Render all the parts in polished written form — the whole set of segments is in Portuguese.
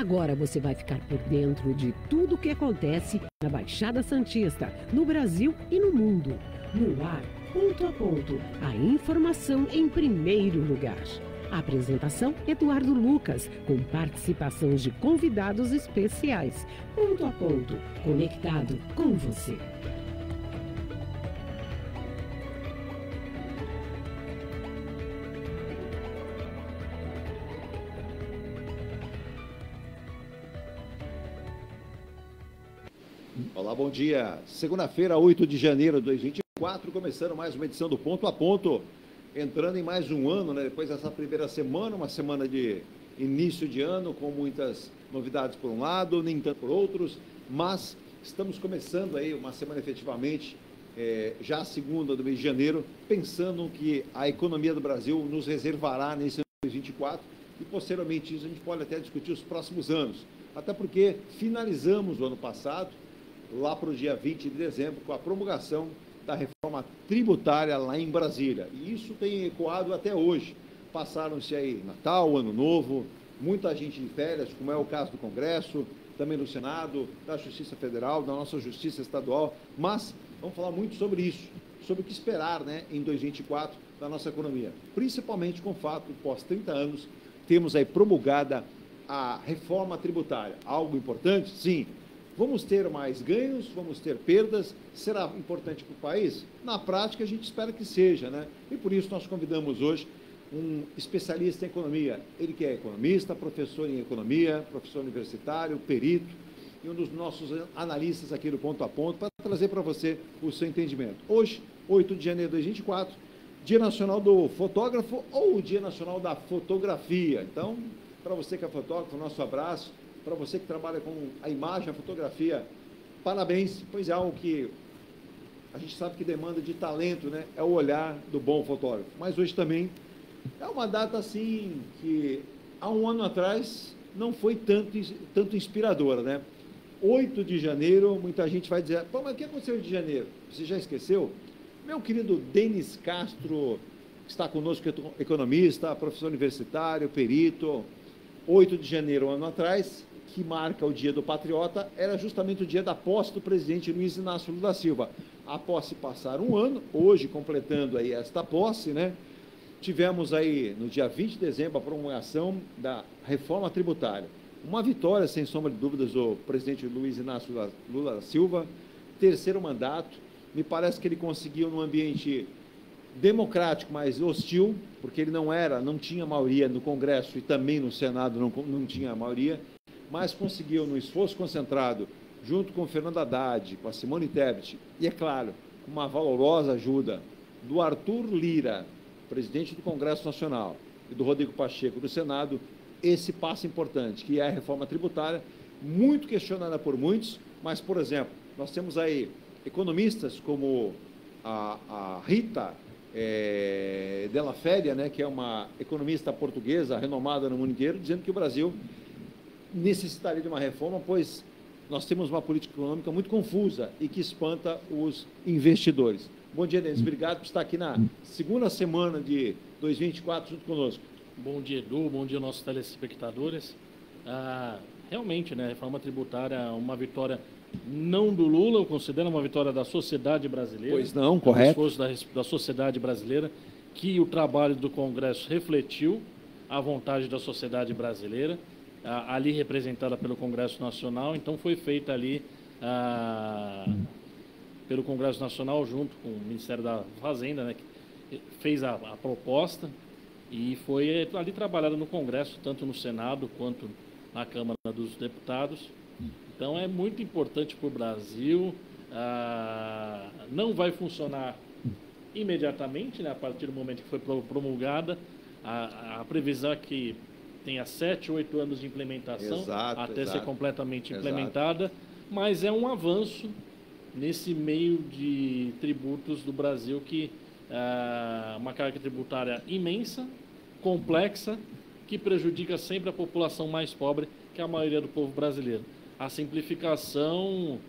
Agora você vai ficar por dentro de tudo o que acontece na Baixada Santista, no Brasil e no mundo. No ar, ponto a ponto, a informação em primeiro lugar. A apresentação, Eduardo Lucas, com participação de convidados especiais. Ponto a ponto, conectado com você. Olá, bom dia. Segunda-feira, 8 de janeiro de 2024, começando mais uma edição do Ponto a Ponto. Entrando em mais um ano, né? Depois dessa primeira semana, uma semana de início de ano, com muitas novidades por um lado, nem tanto por outros, mas estamos começando aí uma semana efetivamente, já a segunda do mês de janeiro, pensando que a economia do Brasil nos reservará nesse ano de 2024 e, posteriormente, isso a gente pode até discutir os próximos anos, até porque finalizamos o ano passado, lá para o dia 20 de dezembro, com a promulgação da reforma tributária lá em Brasília. E isso tem ecoado até hoje. Passaram-se aí Natal, Ano Novo, muita gente de férias, como é o caso do Congresso, também do Senado, da Justiça Federal, da nossa Justiça Estadual, mas vamos falar muito sobre isso, sobre o que esperar, né, em 2024 da nossa economia. Principalmente com o fato, pós 30 anos, temos aí promulgada a reforma tributária. Algo importante? Sim. Vamos ter mais ganhos, vamos ter perdas, será importante para o país? Na prática, a gente espera que seja, né? E por isso nós convidamos hoje um especialista em economia. Ele que é economista, professor em economia, professor universitário, perito, e um dos nossos analistas aqui do Ponto a Ponto, para trazer para você o seu entendimento. Hoje, 8 de janeiro de 2024, Dia Nacional do Fotógrafo ou Dia Nacional da Fotografia. Então, para você que é fotógrafo, nosso abraço. Para você que trabalha com a imagem, a fotografia, parabéns, pois é algo que a gente sabe que demanda de talento, né? É o olhar do bom fotógrafo. Mas hoje também é uma data assim que há um ano atrás não foi tanto inspiradora, né? 8 de janeiro, muita gente vai dizer, pô, mas o que aconteceu de janeiro? Você já esqueceu? Meu querido Denis Castro, que está conosco, economista, professor universitário, perito, 8 de janeiro, um ano atrás, que marca o Dia do Patriota, era justamente o dia da posse do presidente Luiz Inácio Lula da Silva. Após se passar um ano, hoje completando aí esta posse, né? Tivemos aí no dia 20 de dezembro a promulgação da reforma tributária. Uma vitória, sem sombra de dúvidas, do presidente Luiz Inácio Lula da Silva, terceiro mandato. Me parece que ele conseguiu num ambiente democrático, mas hostil, porque ele não tinha maioria no Congresso e também no Senado não tinha maioria, mas conseguiu, no esforço concentrado, junto com o Fernando Haddad, com a Simone Tebet, e, é claro, com uma valorosa ajuda do Arthur Lira, presidente do Congresso Nacional, e do Rodrigo Pacheco, do Senado, esse passo importante, que é a reforma tributária, muito questionada por muitos, mas, por exemplo, nós temos aí economistas como a Rita Della Féria, né, que é uma economista portuguesa renomada no mundo inteiro, dizendo que o Brasil necessitaria de uma reforma, pois nós temos uma política econômica muito confusa e que espanta os investidores. Bom dia, Denis. Obrigado por estar aqui na segunda semana de 2024 junto conosco. Bom dia, Edu. Bom dia, nossos telespectadores. Realmente, né, a reforma tributária é uma vitória não do Lula, eu considero uma vitória da sociedade brasileira. Pois não, correto. O esforço da sociedade brasileira, que o trabalho do Congresso refletiu a vontade da sociedade brasileira, ali representada pelo Congresso Nacional. Então foi feita ali pelo Congresso Nacional junto com o Ministério da Fazenda, né, que fez a proposta e foi ali trabalhada no Congresso, tanto no Senado quanto na Câmara dos Deputados. Então é muito importante para o Brasil, não vai funcionar imediatamente, né, a partir do momento que foi promulgada, a previsão é que tenha 7, 8 anos de implementação, até ser completamente implementada, mas é um avanço nesse meio de tributos do Brasil, que uma carga tributária imensa, complexa, que prejudica sempre a população mais pobre, que é a maioria do povo brasileiro. A simplificação,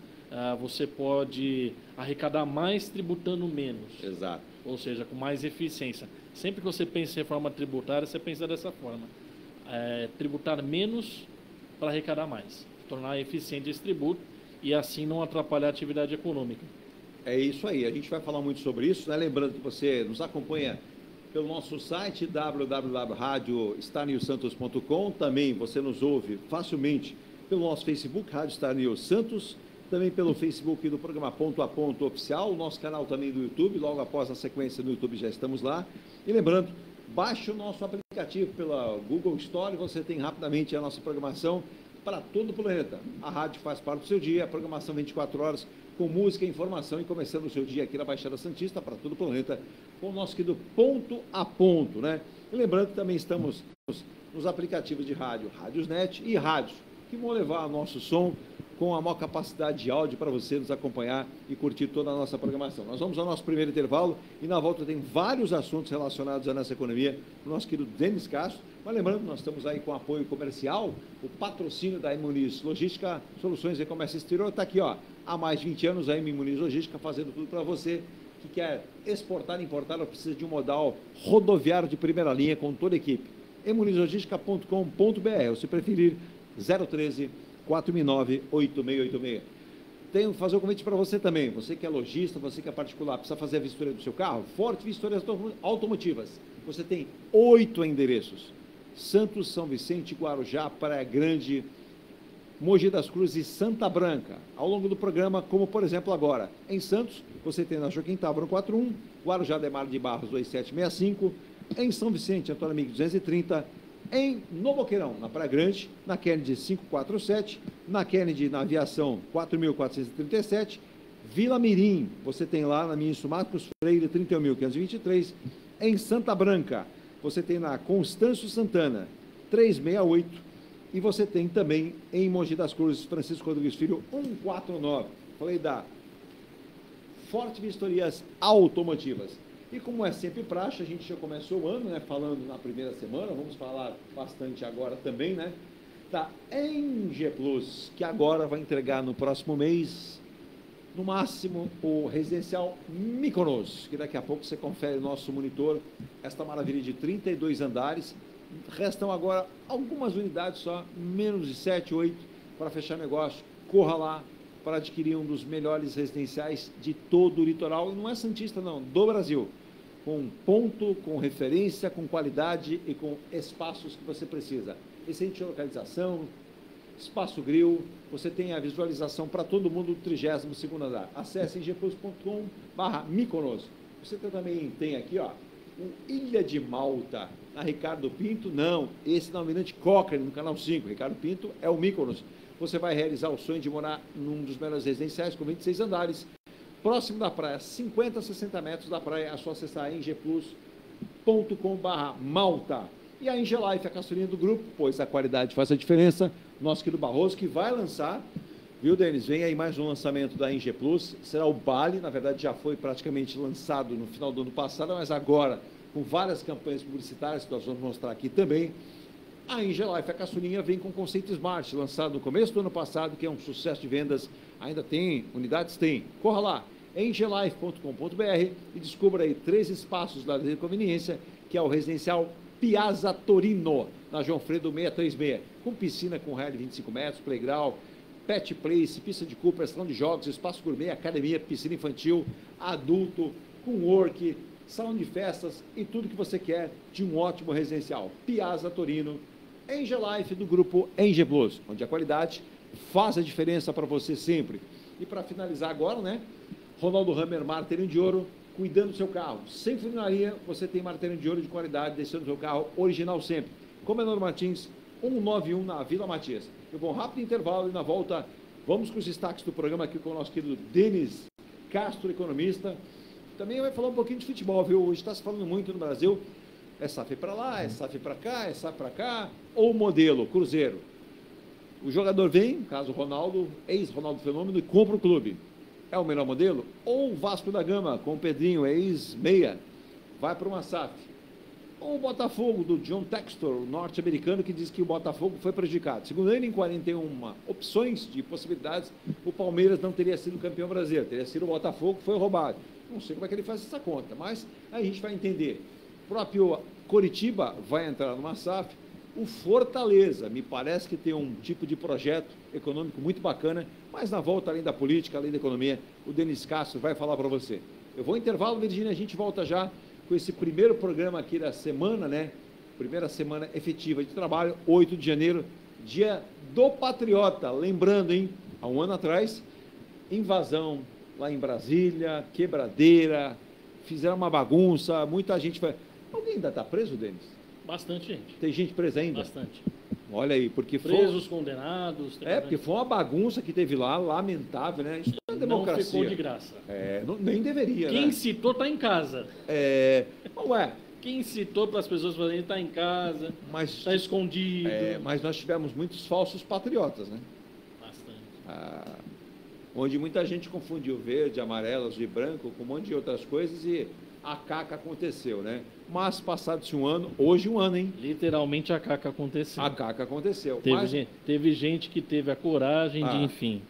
você pode arrecadar mais tributando menos. Exato. Ou seja, com mais eficiência. Sempre que você pensa em reforma tributária, você pensa dessa forma. Tributar menos para arrecadar mais, tornar eficiente esse tributo e assim não atrapalhar a atividade econômica. É isso aí, a gente vai falar muito sobre isso, né? Lembrando que você nos acompanha pelo nosso site www.radiostarnewsantos.com, também você nos ouve facilmente pelo nosso Facebook, Rádio Star News Santos, também pelo Facebook do programa Ponto a Ponto Oficial, o nosso canal também do YouTube, logo após a sequência do YouTube já estamos lá. E lembrando, baixe o nosso aplicativo pela Google Store, você tem rapidamente a nossa programação para todo o planeta. A rádio faz parte do seu dia, a programação 24 horas com música, informação e começando o seu dia aqui na Baixada Santista para todo o planeta com o nosso querido Ponto a Ponto, né? E lembrando que também estamos nos aplicativos de rádio, Rádiosnet e rádios, que vão levar o nosso som com a maior capacidade de áudio para você nos acompanhar e curtir toda a nossa programação. Nós vamos ao nosso primeiro intervalo e na volta tem vários assuntos relacionados à nossa economia, o nosso querido Denis Castro. Mas lembrando, nós estamos aí com apoio comercial, o patrocínio da Imuniz Logística, Soluções de Comércio Exterior, está aqui, ó, há mais de 20 anos a Imuniz Logística fazendo tudo para você que quer exportar, importar ou precisa de um modal rodoviário de primeira linha com toda a equipe. imunizlogistica.com.br, ou se preferir, 013 469-8686. Tenho que fazer um convite para você também, você que é lojista, você que é particular, precisa fazer a vistoria do seu carro, Forte Vistorias Automotivas. Você tem 8 endereços: Santos, São Vicente, Guarujá, Praia Grande, Mogi das Cruzes e Santa Branca. Ao longo do programa, como por exemplo agora, em Santos, você tem na Joaquim Távora 41, Guarujá Demar de Barros 2765, em São Vicente, Antônio Amigo 230, no Boqueirão, na Praia Grande, na Kennedy 547, na Kennedy, na Aviação 4.437, Vila Mirim, você tem lá na Ministro Marcos Freire 31.523, em Santa Branca, você tem na Constâncio Santana 368, e você tem também em Mogi das Cruzes, Francisco Rodrigues Filho 149. Falei da Forte Vistorias Automotivas. E como é sempre praxe, a gente já começou o ano, né, falando na primeira semana, vamos falar bastante agora também, né, da Eng Plus, que agora vai entregar no próximo mês, no máximo, o residencial Mykonos, que daqui a pouco você confere no nosso monitor, esta maravilha de 32 andares. Restam agora algumas unidades só, menos de 7, 8, para fechar negócio. Corra lá para adquirir um dos melhores residenciais de todo o litoral, e não é santista não, do Brasil, com ponto, com referência, com qualidade e com espaços que você precisa. Excelente localização, espaço grill, você tem a visualização para todo mundo do 32º andar. Acesse engplus.com/Mykonos. Você também tem aqui, ó, o Ilha de Malta, na Ricardo Pinto, não, esse na Almirante Cochrane, no canal 5, Ricardo Pinto é o Mykonos. Você vai realizar o sonho de morar num dos melhores residenciais com 26 andares, próximo da praia, 50 a 60 metros da praia. É só acessar engplus.com/Malta. E a Engelife, a caçulinha do grupo, pois a qualidade faz a diferença. Nosso querido Barroso, que vai lançar, viu, Denis? Vem aí mais um lançamento da Eng Plus, será o Bali, na verdade já foi praticamente lançado no final do ano passado, mas agora, com várias campanhas publicitárias que nós vamos mostrar aqui também. A Engelife, a caçulinha, vem com o conceito Smart, lançado no começo do ano passado, que é um sucesso de vendas. Ainda tem, unidades tem. Corra lá, engelife.com.br e descubra aí 3 espaços da conveniência, que é o residencial Piazza Torino, na João Fredo 636, com piscina com raio de 25 metros, playground, pet place, pista de Cooper, salão de jogos, espaço gourmet, academia, piscina infantil, adulto, com work, salão de festas e tudo que você quer de um ótimo residencial. Piazza Torino, Engelife do grupo Eng Plus, onde a qualidade faz a diferença para você sempre. E para finalizar agora, né, Ronaldo Hammer, martelinho de ouro, cuidando do seu carro. Sem funilaria, você tem martelinho de ouro de qualidade, deixando o seu carro original sempre. Comenador Martins, 191 na Vila Matias. Eu vou um rápido intervalo e na volta vamos com os destaques do programa aqui com o nosso querido Denis Castro, economista. Também vai falar um pouquinho de futebol, viu? Hoje está se falando muito no Brasil. É SAF para lá, é SAF para cá, é SAF para cá, ou modelo, Cruzeiro. O jogador vem, caso Ronaldo, ex-Ronaldo Fenômeno, e compra o clube. É o melhor modelo? Ou o Vasco da Gama, com o Pedrinho, ex-meia, vai para uma SAF. Ou o Botafogo, do John Textor, o norte-americano, que diz que o Botafogo foi prejudicado. Segundo ele, em 41 opções de possibilidades, o Palmeiras não teria sido campeão brasileiro, teria sido o Botafogo, que foi roubado. Não sei como é que ele faz essa conta, mas aí a gente vai entender. O próprio Coritiba vai entrar numa SAF, o Fortaleza. Me parece que tem um tipo de projeto econômico muito bacana, mas na volta, além da política, além da economia, o Denis Castro vai falar para você. Eu vou intervalo, Virgínia, a gente volta já com esse primeiro programa aqui da semana, né? Primeira semana efetiva de trabalho, 8 de janeiro, dia do Patriota. Lembrando, hein, há um ano atrás, invasão lá em Brasília, quebradeira, fizeram uma bagunça, muita gente foi... Alguém ainda está preso, Denis? Bastante gente. Tem gente presa ainda? Bastante. Olha aí, porque presos, condenados... porque foi uma bagunça que teve lá, lamentável, né? Isso não é democracia. Não ficou de graça. Nem deveria, Quem né? incitou está em casa. Ué... Quem incitou para as pessoas fazerem está em casa, está escondido. Mas nós tivemos muitos falsos patriotas, né? Bastante. Onde muita gente confundiu verde, amarelo, azul e branco com um monte de outras coisas e a caca aconteceu, né? Mas passado-se um ano, hoje um ano, hein? Literalmente a caca aconteceu. A caca aconteceu. Teve gente que teve a coragem de, enfim...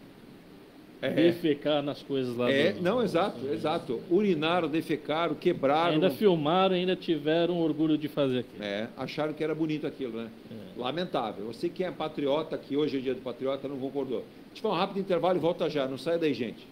defecar nas coisas lá. Não, exato. Urinaram, defecaram, quebraram. Ainda filmaram, ainda tiveram orgulho de fazer aquilo. Acharam que era bonito aquilo, né? Lamentável. Você que é patriota, que hoje é dia do patriota, não concordou. A gente vai um rápido intervalo e volta já. Não sai daí, gente.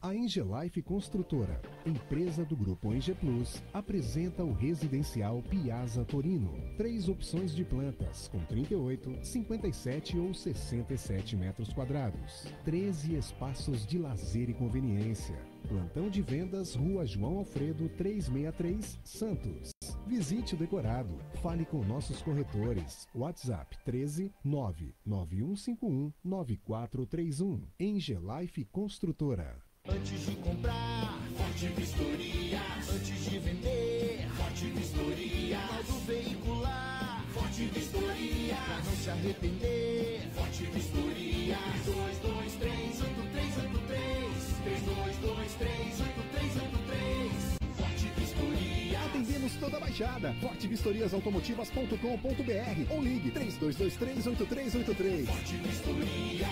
A Engelife Construtora, empresa do Grupo Engeplus, apresenta o residencial Piazza Torino. 3 opções de plantas, com 38, 57 ou 67 metros quadrados. 13 espaços de lazer e conveniência. Plantão de vendas, Rua João Alfredo, 363, Santos. Visite o decorado. Fale com nossos corretores. WhatsApp 13 99151 9431. Engelife Construtora. Antes de comprar, Forte Vistoria. Antes de vender, Forte Vistoria. Modo veicular, Forte Vistoria. Pra não se arrepender, Forte Vistoria. 3223-8383. 3223-8383. Forte Vistoria. Atendemos toda a Baixada. fortevistoriasautomotivas.com.br ou ligue 3223-8383. Forte Vistoria.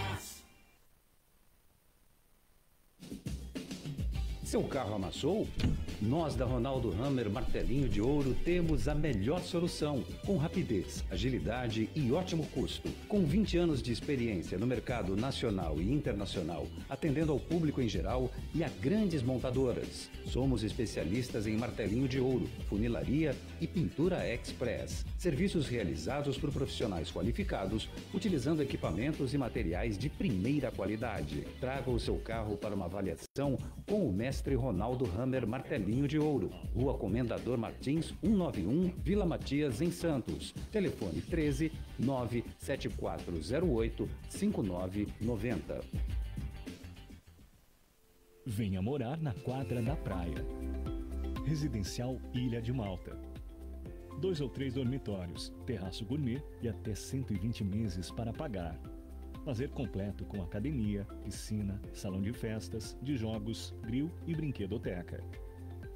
Seu carro amassou? Nós da Ronaldo Hammer Martelinho de Ouro temos a melhor solução, com rapidez, agilidade e ótimo custo. Com 20 anos de experiência no mercado nacional e internacional, atendendo ao público em geral e a grandes montadoras. Somos especialistas em martelinho de ouro, funilaria e pintura express. Serviços realizados por profissionais qualificados, utilizando equipamentos e materiais de primeira qualidade. Traga o seu carro para uma avaliação com o mestre Ronaldo Hammer Martelinho de Ouro, Rua Comendador Martins, 191, Vila Matias, em Santos. Telefone 13 97408 5990. Venha morar na quadra da praia. Residencial Ilha de Malta. 2 ou 3 dormitórios, terraço gourmet e até 120 meses para pagar. Lazer completo com academia, piscina, salão de festas, de jogos, grill e brinquedoteca.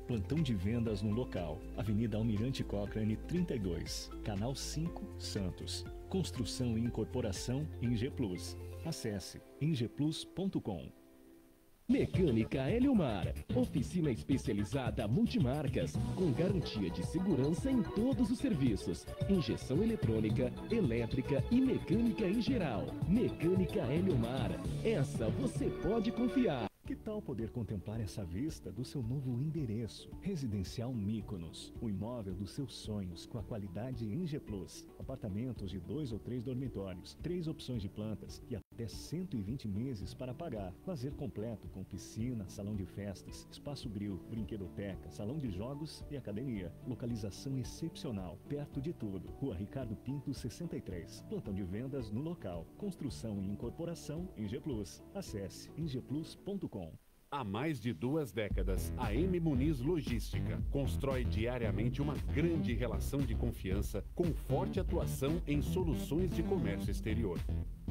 Plantão de vendas no local. Avenida Almirante Cochrane 32, Canal 5, Santos. Construção e incorporação Engeplus. Acesse engeplus.com. Mecânica Heliomar, oficina especializada multimarcas, com garantia de segurança em todos os serviços, injeção eletrônica, elétrica e mecânica em geral. Mecânica Heliomar, essa você pode confiar. Que tal poder contemplar essa vista do seu novo endereço? Residencial Mykonos, o imóvel dos seus sonhos com a qualidade Engeplus. Apartamentos de 2 ou 3 dormitórios, 3 opções de plantas e até 120 meses para pagar. Lazer completo com piscina, salão de festas, espaço grill, brinquedoteca, salão de jogos e academia. Localização excepcional, perto de tudo. Rua Ricardo Pinto 63. Plantão de vendas no local. Construção e incorporação Engeplus. Acesse engeplus.com. Há mais de 2 décadas, a M. Muniz Logística constrói diariamente uma grande relação de confiança com forte atuação em soluções de comércio exterior.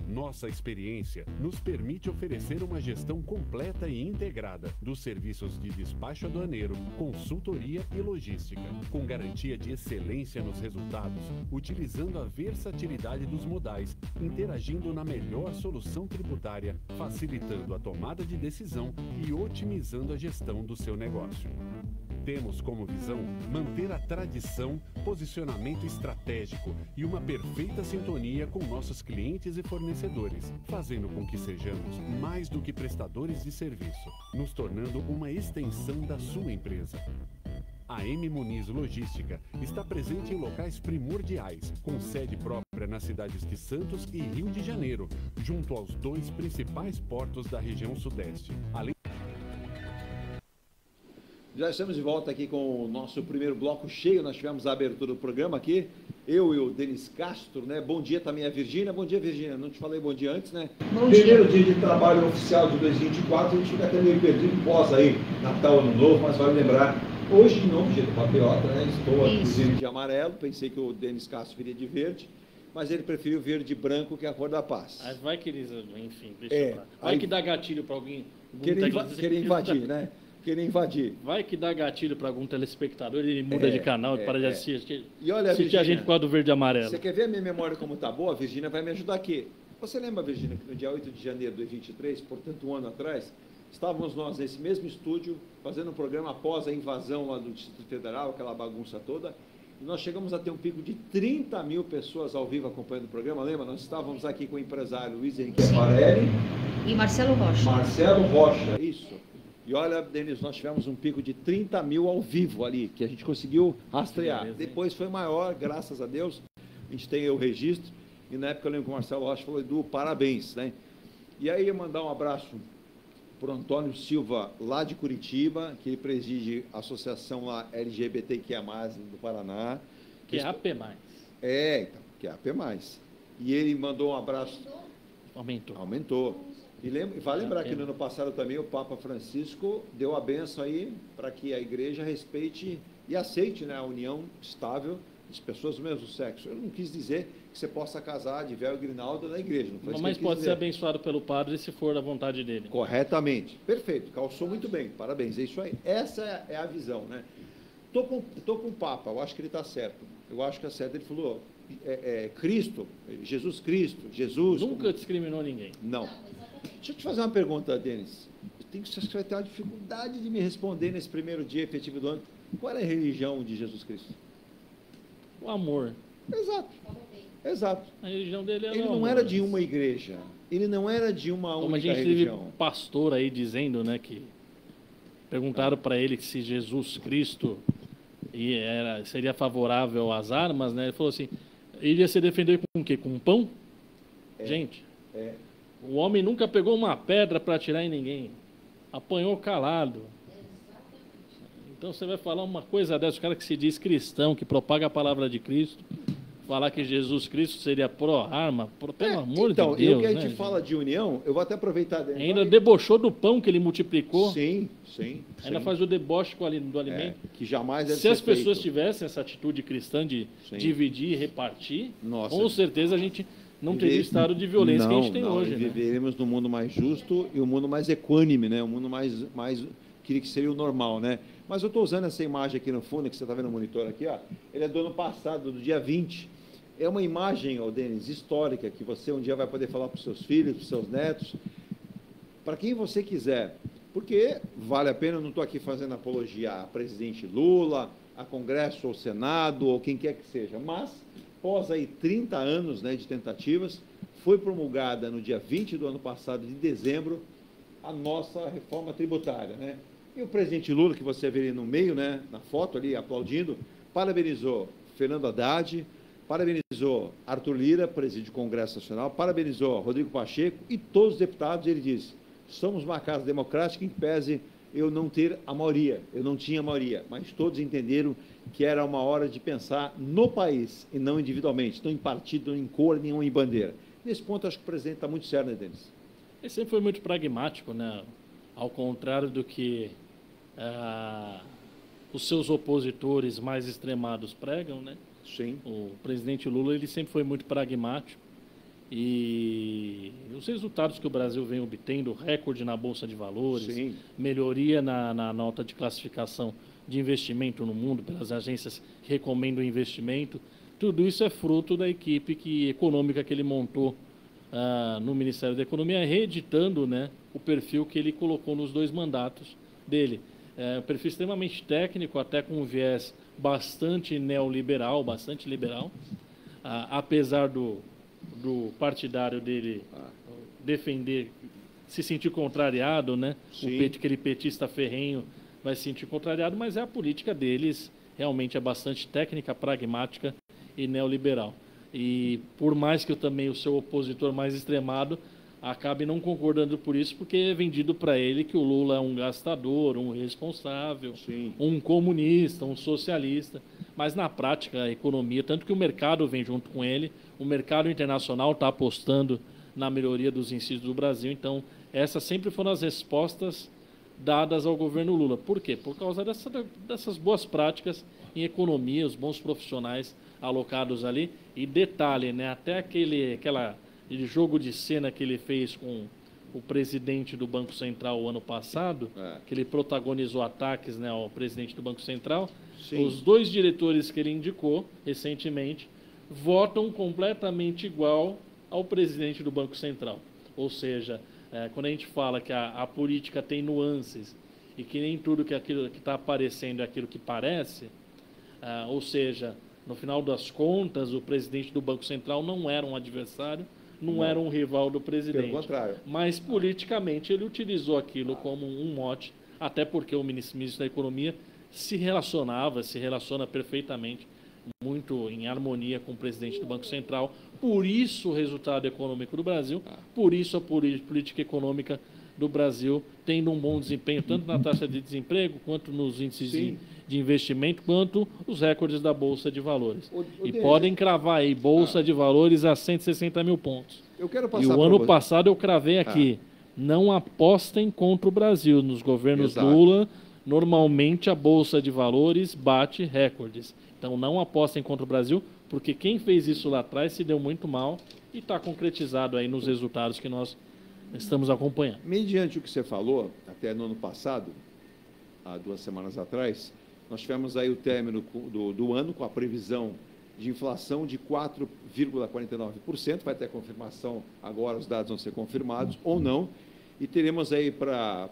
Nossa experiência nos permite oferecer uma gestão completa e integrada dos serviços de despacho aduaneiro, consultoria e logística, com garantia de excelência nos resultados, utilizando a versatilidade dos modais, interagindo na melhor solução tributária, facilitando a tomada de decisão e otimizando a gestão do seu negócio. Temos como visão manter a tradição, posicionamento estratégico e uma perfeita sintonia com nossos clientes e fornecedores, fazendo com que sejamos mais do que prestadores de serviço, nos tornando uma extensão da sua empresa. A M Muniz Logística está presente em locais primordiais, com sede própria nas cidades de Santos e Rio de Janeiro, junto aos 2 principais portos da região sudeste. Além Já estamos de volta aqui com o nosso primeiro bloco cheio. Nós tivemos a abertura do programa aqui, eu e o Denis Castro, né? Bom dia também a Virgínia. Bom dia, Virgínia. Não te falei bom dia antes, né? Bom Primeiro dia. dia de trabalho oficial de 2024, a gente fica até meio perdido pós aí, Natal, Ano Novo, mas vale lembrar, hoje de novo, dia do patriota, né? Estou inclusive de amarelo, pensei que o Denis Castro viria de verde, mas ele preferiu verde e branco, que é a cor da paz. Mas vai que eles, enfim, deixa pra... Vai aí, que dá gatilho para alguém. Querer invadir, né? Querer invadir. Vai que dá gatilho para algum telespectador, ele muda de canal, para de assistir. E olha, assistir a gente por causa do verde e amarelo. Você quer ver a minha memória como tá boa? A Virgínia vai me ajudar aqui. Você lembra, Virgínia, que no dia 8 de janeiro de 2023, portanto um ano atrás, estávamos nós nesse mesmo estúdio, fazendo um programa após a invasão lá do Distrito Federal, aquela bagunça toda, e nós chegamos a ter um pico de 30 mil pessoas ao vivo acompanhando o programa, lembra? Nós estávamos aqui com o empresário Luiz Henrique Aparelli. E Marcelo Rocha. Marcelo Rocha, isso. E olha, Denis, nós tivemos um pico de 30 mil ao vivo ali, que a gente conseguiu rastrear. Depois foi maior, graças a Deus, a gente tem o registro, e na época eu lembro que o Marcelo Rocha falou, Edu, parabéns, né? E aí eu mandar um abraço para o Antônio Silva, lá de Curitiba, que ele preside a associação lá LGBTQIA+, do Paraná. Que é AP+. É, então, que é AP+. E ele mandou um abraço... Aumentou. E vale lembrar que no ano passado também o Papa Francisco deu a benção aí para que a igreja respeite e aceite, né, a união estável de pessoas do mesmo sexo. Eu não quis dizer que você possa casar de véu e grinalda na igreja. Não foi isso mas que eu quis pode dizer. ser abençoado pelo padre se for da vontade dele. Corretamente. Perfeito. Calçou muito bem. Parabéns. É isso aí. Essa é a visão, né? Tô com o Papa. Eu acho que ele está certo. Eu acho que é certo. Ele falou, Cristo, Jesus Cristo, Jesus... Nunca discriminou ninguém. Não. Deixa eu te fazer uma pergunta, Denis. Você vai ter uma dificuldade de me responder nesse primeiro dia efetivo do ano. Qual é a religião de Jesus Cristo? O amor. Exato. A religião dele era Ele não era de uma igreja. Ele não era de uma única religião. A gente teve um pastor aí dizendo, né, que perguntaram para ele que se Jesus Cristo seria favorável às armas, né? Ele falou assim, ele ia se defender com o quê? Com pão? Gente... O homem nunca pegou uma pedra para atirar em ninguém. Apanhou calado. Então você vai falar uma coisa dessa, o cara que se diz cristão, que propaga a palavra de Cristo, falar que Jesus Cristo seria pró-arma, pelo amor de Deus. Então, e o que a gente fala de união, eu vou até aproveitar... Ainda debochou do pão que ele multiplicou. Sim. Ainda faz o deboche do alimento. Que jamais deve Se ser as pessoas feito. tivessem essa atitude cristã de dividir e repartir, Nossa, com certeza a gente... não teria o estado de violência que a gente tem hoje. Né? Viveremos num mundo mais justo e um mundo mais equânime, né? Um mundo mais que seria o normal, né? Mas eu estou usando essa imagem aqui no fundo, que você está vendo no monitor aqui, ó. Ele é do ano passado, do dia 20. É uma imagem, Denis, histórica, que você um dia vai poder falar para os seus filhos, para os seus netos, para quem você quiser. Porque vale a pena, eu não estou aqui fazendo apologia a presidente Lula, a Congresso ou Senado, ou quem quer que seja, mas... após aí 30 anos, né, de tentativas, foi promulgada no dia 20 do ano passado, de dezembro, a nossa reforma tributária, né? E o presidente Lula, que você vê ali no meio, né, na foto ali, aplaudindo, parabenizou Fernando Haddad, parabenizou Arthur Lira, presidente do Congresso Nacional, parabenizou Rodrigo Pacheco e todos os deputados. Ele disse, somos uma casa democrática em que pese eu não ter a maioria, eu não tinha a maioria, mas todos entenderam que era uma hora de pensar no país e não individualmente, não em partido, não em cor, nem em bandeira. Nesse ponto, acho que o presidente está muito sério, né, Denis? Ele sempre foi muito pragmático, né? Ao contrário do que os seus opositores mais extremados pregam, né? Sim. O presidente Lula, ele sempre foi muito pragmático E os resultados que o Brasil vem obtendo, recorde na Bolsa de Valores, Sim. melhoria na nota de classificação de investimento no mundo, pelas agências que recomendam investimento, tudo isso é fruto da equipe econômica que ele montou no Ministério da Economia, reeditando, né, o perfil que ele colocou nos 2 mandatos dele. Um perfil extremamente técnico, até com um viés bastante neoliberal, bastante liberal, apesar do partidário dele defender, se sentir contrariado, né? Aquele petista ferrenho vai se sentir contrariado, mas a política deles realmente é bastante técnica, pragmática e neoliberal. E por mais que o seu opositor mais extremado acabe não concordando por isso, porque é vendido para ele que o Lula é um gastador, um irresponsável, um comunista, um socialista. Mas na prática, a economia, tanto que o mercado vem junto com ele, o mercado internacional está apostando na melhoria dos índices do Brasil. Então, essas sempre foram as respostas dadas ao governo Lula. Por quê? Por causa dessas boas práticas em economia, os bons profissionais alocados ali. E detalhe, né, até aquele jogo de cena que ele fez com o presidente do Banco Central o ano passado, que ele protagonizou ataques, né, ao presidente do Banco Central, os 2 diretores que ele indicou recentemente votam completamente igual ao presidente do Banco Central. Ou seja, quando a gente fala que a política tem nuances e que nem tudo que aquilo que está aparecendo é aquilo que parece, ou seja, no final das contas, o presidente do Banco Central não era um adversário, não era um rival do presidente. Pelo contrário. Mas, politicamente, ele utilizou aquilo como um mote, até porque o ministro da Economia se relaciona perfeitamente, muito em harmonia com o presidente do Banco Central. Por isso o resultado econômico do Brasil, por isso a política econômica do Brasil tendo um bom desempenho, tanto na taxa de desemprego, quanto nos índices de investimento, quanto os recordes da Bolsa de Valores. Podem cravar aí, Bolsa de Valores a 160 mil pontos. Eu quero passar e o ano passado eu cravei aqui, não apostem contra o Brasil. Nos governos Lula, normalmente a Bolsa de Valores bate recordes. Então não apostem contra o Brasil, porque quem fez isso lá atrás se deu muito mal e está concretizado aí nos resultados que nós estamos acompanhando. Mediante o que você falou, até no ano passado, há 2 semanas atrás, nós tivemos aí o término do ano com a previsão de inflação de 4,49%, vai ter confirmação agora, os dados vão ser confirmados ou não, e teremos aí para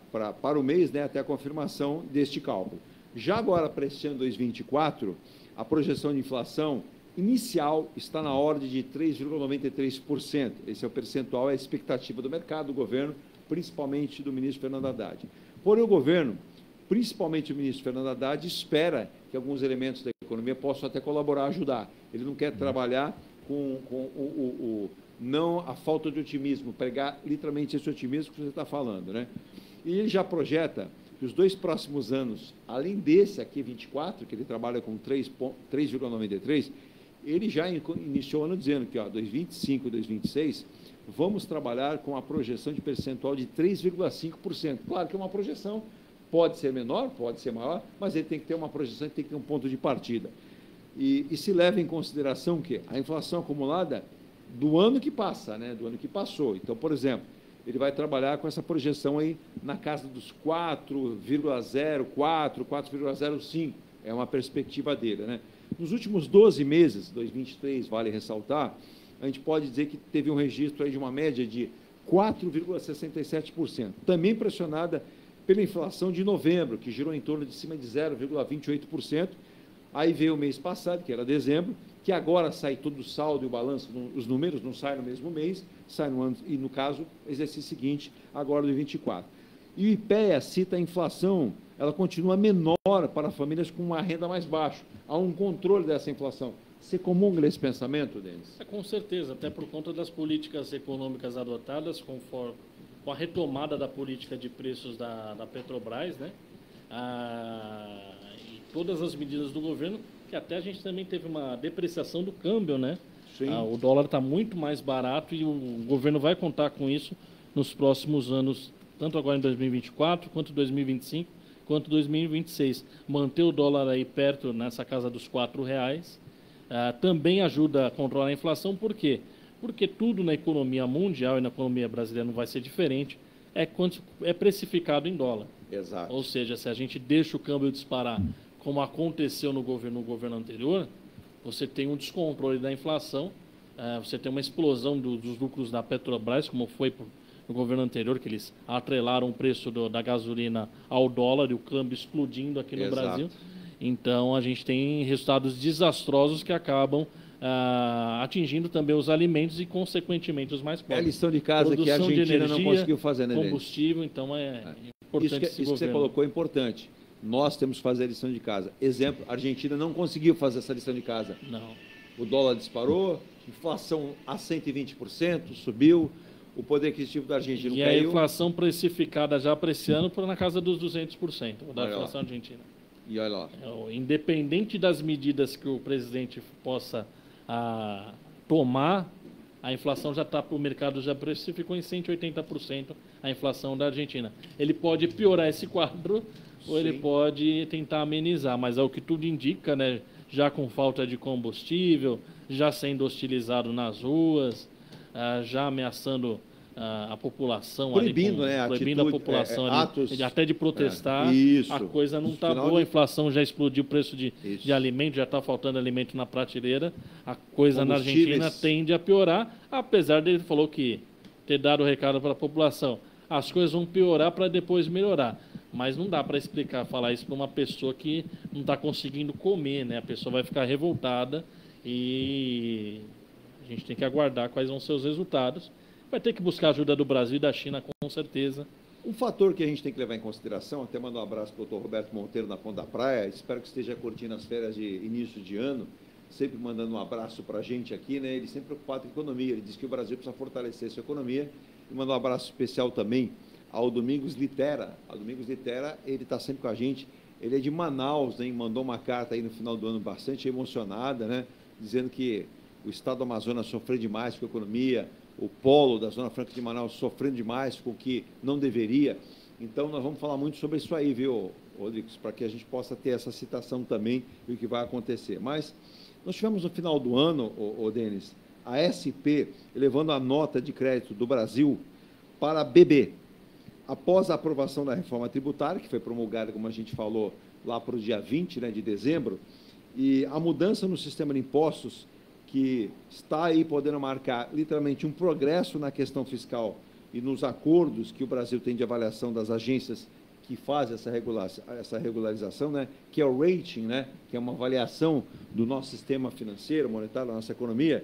o mês, né, até a confirmação deste cálculo. Já agora, para este ano 2024, a projeção de inflação inicial está na ordem de 3,93%. Esse é o percentual, é a expectativa do mercado, do governo, principalmente do ministro Fernando Haddad. Porém, o governo, principalmente o ministro Fernando Haddad, espera que alguns elementos da economia possam até colaborar, ajudar. Ele não quer trabalhar não a falta de otimismo, pregar literalmente esse otimismo que você está falando, né? E ele já projeta que os 2 próximos anos, além desse aqui, 24, que ele trabalha com 3,93%, ele já iniciou o ano dizendo que, 2025 e 2026, vamos trabalhar com a projeção de percentual de 3,5%. Claro que é uma projeção, pode ser menor, pode ser maior, mas ele tem que ter uma projeção, ele tem que ter um ponto de partida. E se leva em consideração que a inflação acumulada do ano que passa, né, do ano que passou. Então, por exemplo, ele vai trabalhar com essa projeção aí na casa dos 4,04, 4,05, é uma perspectiva dele, né? Nos últimos 12 meses, 2023, vale ressaltar, a gente pode dizer que teve um registro aí de uma média de 4,67%, também pressionada pela inflação de novembro, que girou em torno de cima de 0,28%. Aí veio o mês passado, que era dezembro, que agora sai todo o saldo e o balanço, os números não saem no mesmo mês, saem no ano, e no caso, exercício seguinte, agora do 24. E o IPEA cita a inflação, ela continua menor para famílias com uma renda mais baixa. Há um controle dessa inflação. Você comunga esse pensamento, Denis? Com certeza, até por conta das políticas econômicas adotadas, com a retomada da política de preços da Petrobras, né? E todas as medidas do governo, que até a gente também teve uma depreciação do câmbio, né? O dólar está muito mais barato e o governo vai contar com isso nos próximos anos, tanto agora em 2024, quanto 2025, quanto 2026. Manter o dólar aí perto, nessa casa dos R$4, também ajuda a controlar a inflação, por quê? porque tudo na economia mundial e na economia brasileira não vai ser diferente, é precificado em dólar. Exato. Ou seja, se a gente deixa o câmbio disparar, como aconteceu no governo anterior, você tem um descontrole da inflação, você tem uma explosão dos lucros da Petrobras, como foi no governo anterior, que eles atrelaram o preço da gasolina ao dólar e o câmbio explodindo aqui no Brasil. Então, a gente tem resultados desastrosos que acabam atingindo também os alimentos e, consequentemente, os mais pobres. É a lição de casa que a Argentina não conseguiu fazer, né, combustível, então importante isso que você colocou é importante. Nós temos que fazer a lição de casa. Exemplo, a Argentina não conseguiu fazer essa lição de casa. Não. O dólar disparou, inflação a 120%, subiu, o poder aquisitivo da Argentina caiu. E a inflação precificada já para esse ano na casa dos 200% da inflação argentina. E olha lá. Independente das medidas que o presidente possa tomar, a inflação já está para o mercado, já precificou em 180% a inflação da Argentina. Ele pode piorar esse quadro ou ele pode tentar amenizar, mas é o que tudo indica, né? Já com falta de combustível, já sendo hostilizado nas ruas, já ameaçando a população, proibindo, proibindo a população atos, até de protestar. A coisa não está boa, a inflação já explodiu o preço de alimento, já está faltando alimento na prateleira. A coisa na Argentina tende a piorar, apesar dele falou que ter dado o recado para a população. As coisas vão piorar para depois melhorar. Mas não dá para falar isso para uma pessoa que não está conseguindo comer, né? A pessoa vai ficar revoltada e a gente tem que aguardar quais vão ser os resultados. Vai ter que buscar a ajuda do Brasil e da China, com certeza. Um fator que a gente tem que levar em consideração, até mandar um abraço para o Dr. Roberto Monteiro na Ponta da Praia, espero que esteja curtindo as férias de início de ano, sempre mandando um abraço para a gente aqui, né? Ele sempre preocupado com a economia, ele diz que o Brasil precisa fortalecer sua economia, e mandar um abraço especial também ao Domingos Litera. O Domingos Litera, ele está sempre com a gente, ele é de Manaus, né? Mandou uma carta aí no final do ano bastante emocionada, né? Dizendo que o estado do Amazonas sofreu demais com a economia, o polo da Zona Franca de Manaus sofrendo demais com o que não deveria. Então, nós vamos falar muito sobre isso aí, viu, Rodrigues, para que a gente possa ter essa citação também e o que vai acontecer. Mas nós tivemos no final do ano, Denis, a SP elevando a nota de crédito do Brasil para BB. Após a aprovação da reforma tributária, que foi promulgada, como a gente falou, lá para o dia 20, né, de dezembro, e a mudança no sistema de impostos, que está aí podendo marcar literalmente um progresso na questão fiscal e nos acordos que o Brasil tem de avaliação das agências que fazem essa regularização, né, que é o rating, né, que é uma avaliação do nosso sistema financeiro, monetário, da nossa economia,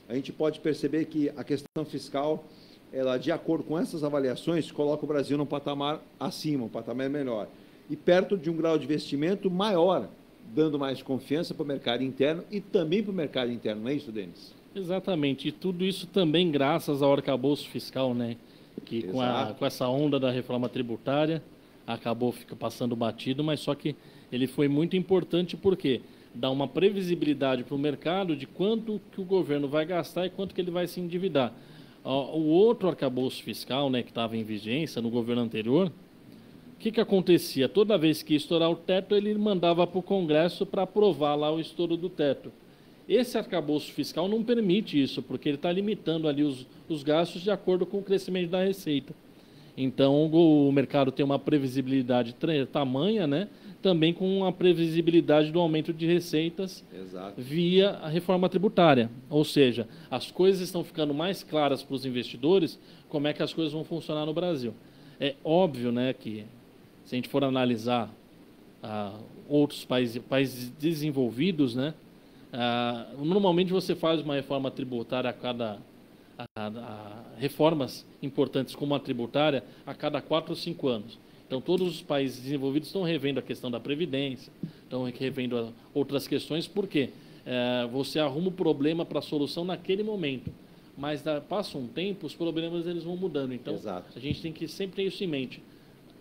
a gente pode perceber que a questão fiscal, ela, de acordo com essas avaliações, coloca o Brasil num patamar acima, um patamar melhor, e perto de um grau de investimento maior, dando mais confiança para o mercado interno e também para o mercado interno, não é isso, Denis? Exatamente, e tudo isso também graças ao arcabouço fiscal, né? Que com essa onda da reforma tributária acabou passando batido, mas só que ele foi muito importante porque dá uma previsibilidade para o mercado de quanto que o governo vai gastar e quanto que ele vai se endividar. O outro arcabouço fiscal, né, que estava em vigência no governo anterior, o que acontecia? Toda vez que ia estourar o teto, ele mandava para o Congresso para aprovar lá o estouro do teto. Esse arcabouço fiscal não permite isso, porque ele está limitando ali os gastos de acordo com o crescimento da receita. Então, o mercado tem uma previsibilidade tamanha, né? Também com a previsibilidade do aumento de receitas via a reforma tributária. Ou seja, as coisas estão ficando mais claras para os investidores como é que as coisas vão funcionar no Brasil. É óbvio, né, que se a gente for analisar outros países desenvolvidos, né, normalmente você faz uma reforma tributária reformas importantes como a tributária a cada 4 ou 5 anos. Então, todos os países desenvolvidos estão revendo a questão da Previdência, estão revendo outras questões, porque você arruma o problema para a solução naquele momento, mas passa um tempo, os problemas eles vão mudando. Então, a gente tem que sempre ter isso em mente.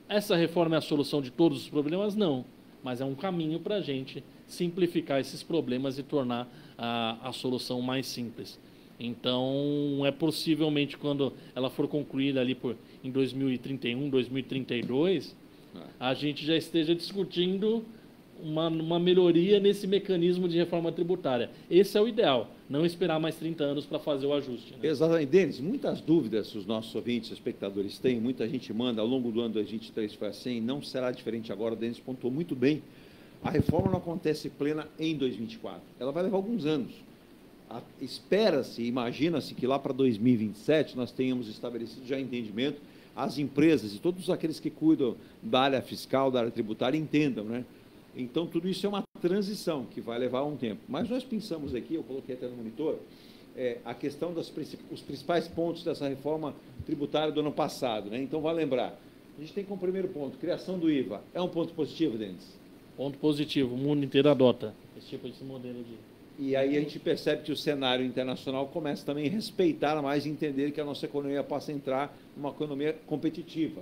Essa reforma é a solução de todos os problemas? Não, mas é um caminho para a gente simplificar esses problemas e tornar a solução mais simples. Então, possivelmente, quando ela for concluída ali em 2031, 2032, a gente já esteja discutindo uma melhoria nesse mecanismo de reforma tributária. Esse é o ideal, não esperar mais 30 anos para fazer o ajuste. Né? Exatamente. Denis, muitas dúvidas os nossos ouvintes, espectadores têm, muita gente manda, ao longo do ano 2023 foi assim, não será diferente agora, o Denis pontuou muito bem. A reforma não acontece plena em 2024, ela vai levar alguns anos. Espera-se, imagina-se que lá para 2027 nós tenhamos estabelecido já entendimento, as empresas e todos aqueles que cuidam da área fiscal, da área tributária, entendam, né? Então, tudo isso é uma transição que vai levar um tempo. Mas nós pensamos aqui, eu coloquei até no monitor, a questão os principais pontos dessa reforma tributária do ano passado, né? Então, vale lembrar, a gente tem como primeiro ponto, criação do IVA. É um ponto positivo, Denis? Ponto positivo, o mundo inteiro adota esse tipo de modelo de... E aí a gente percebe que o cenário internacional começa também a respeitar mais e entender que a nossa economia passa a entrar numa economia competitiva.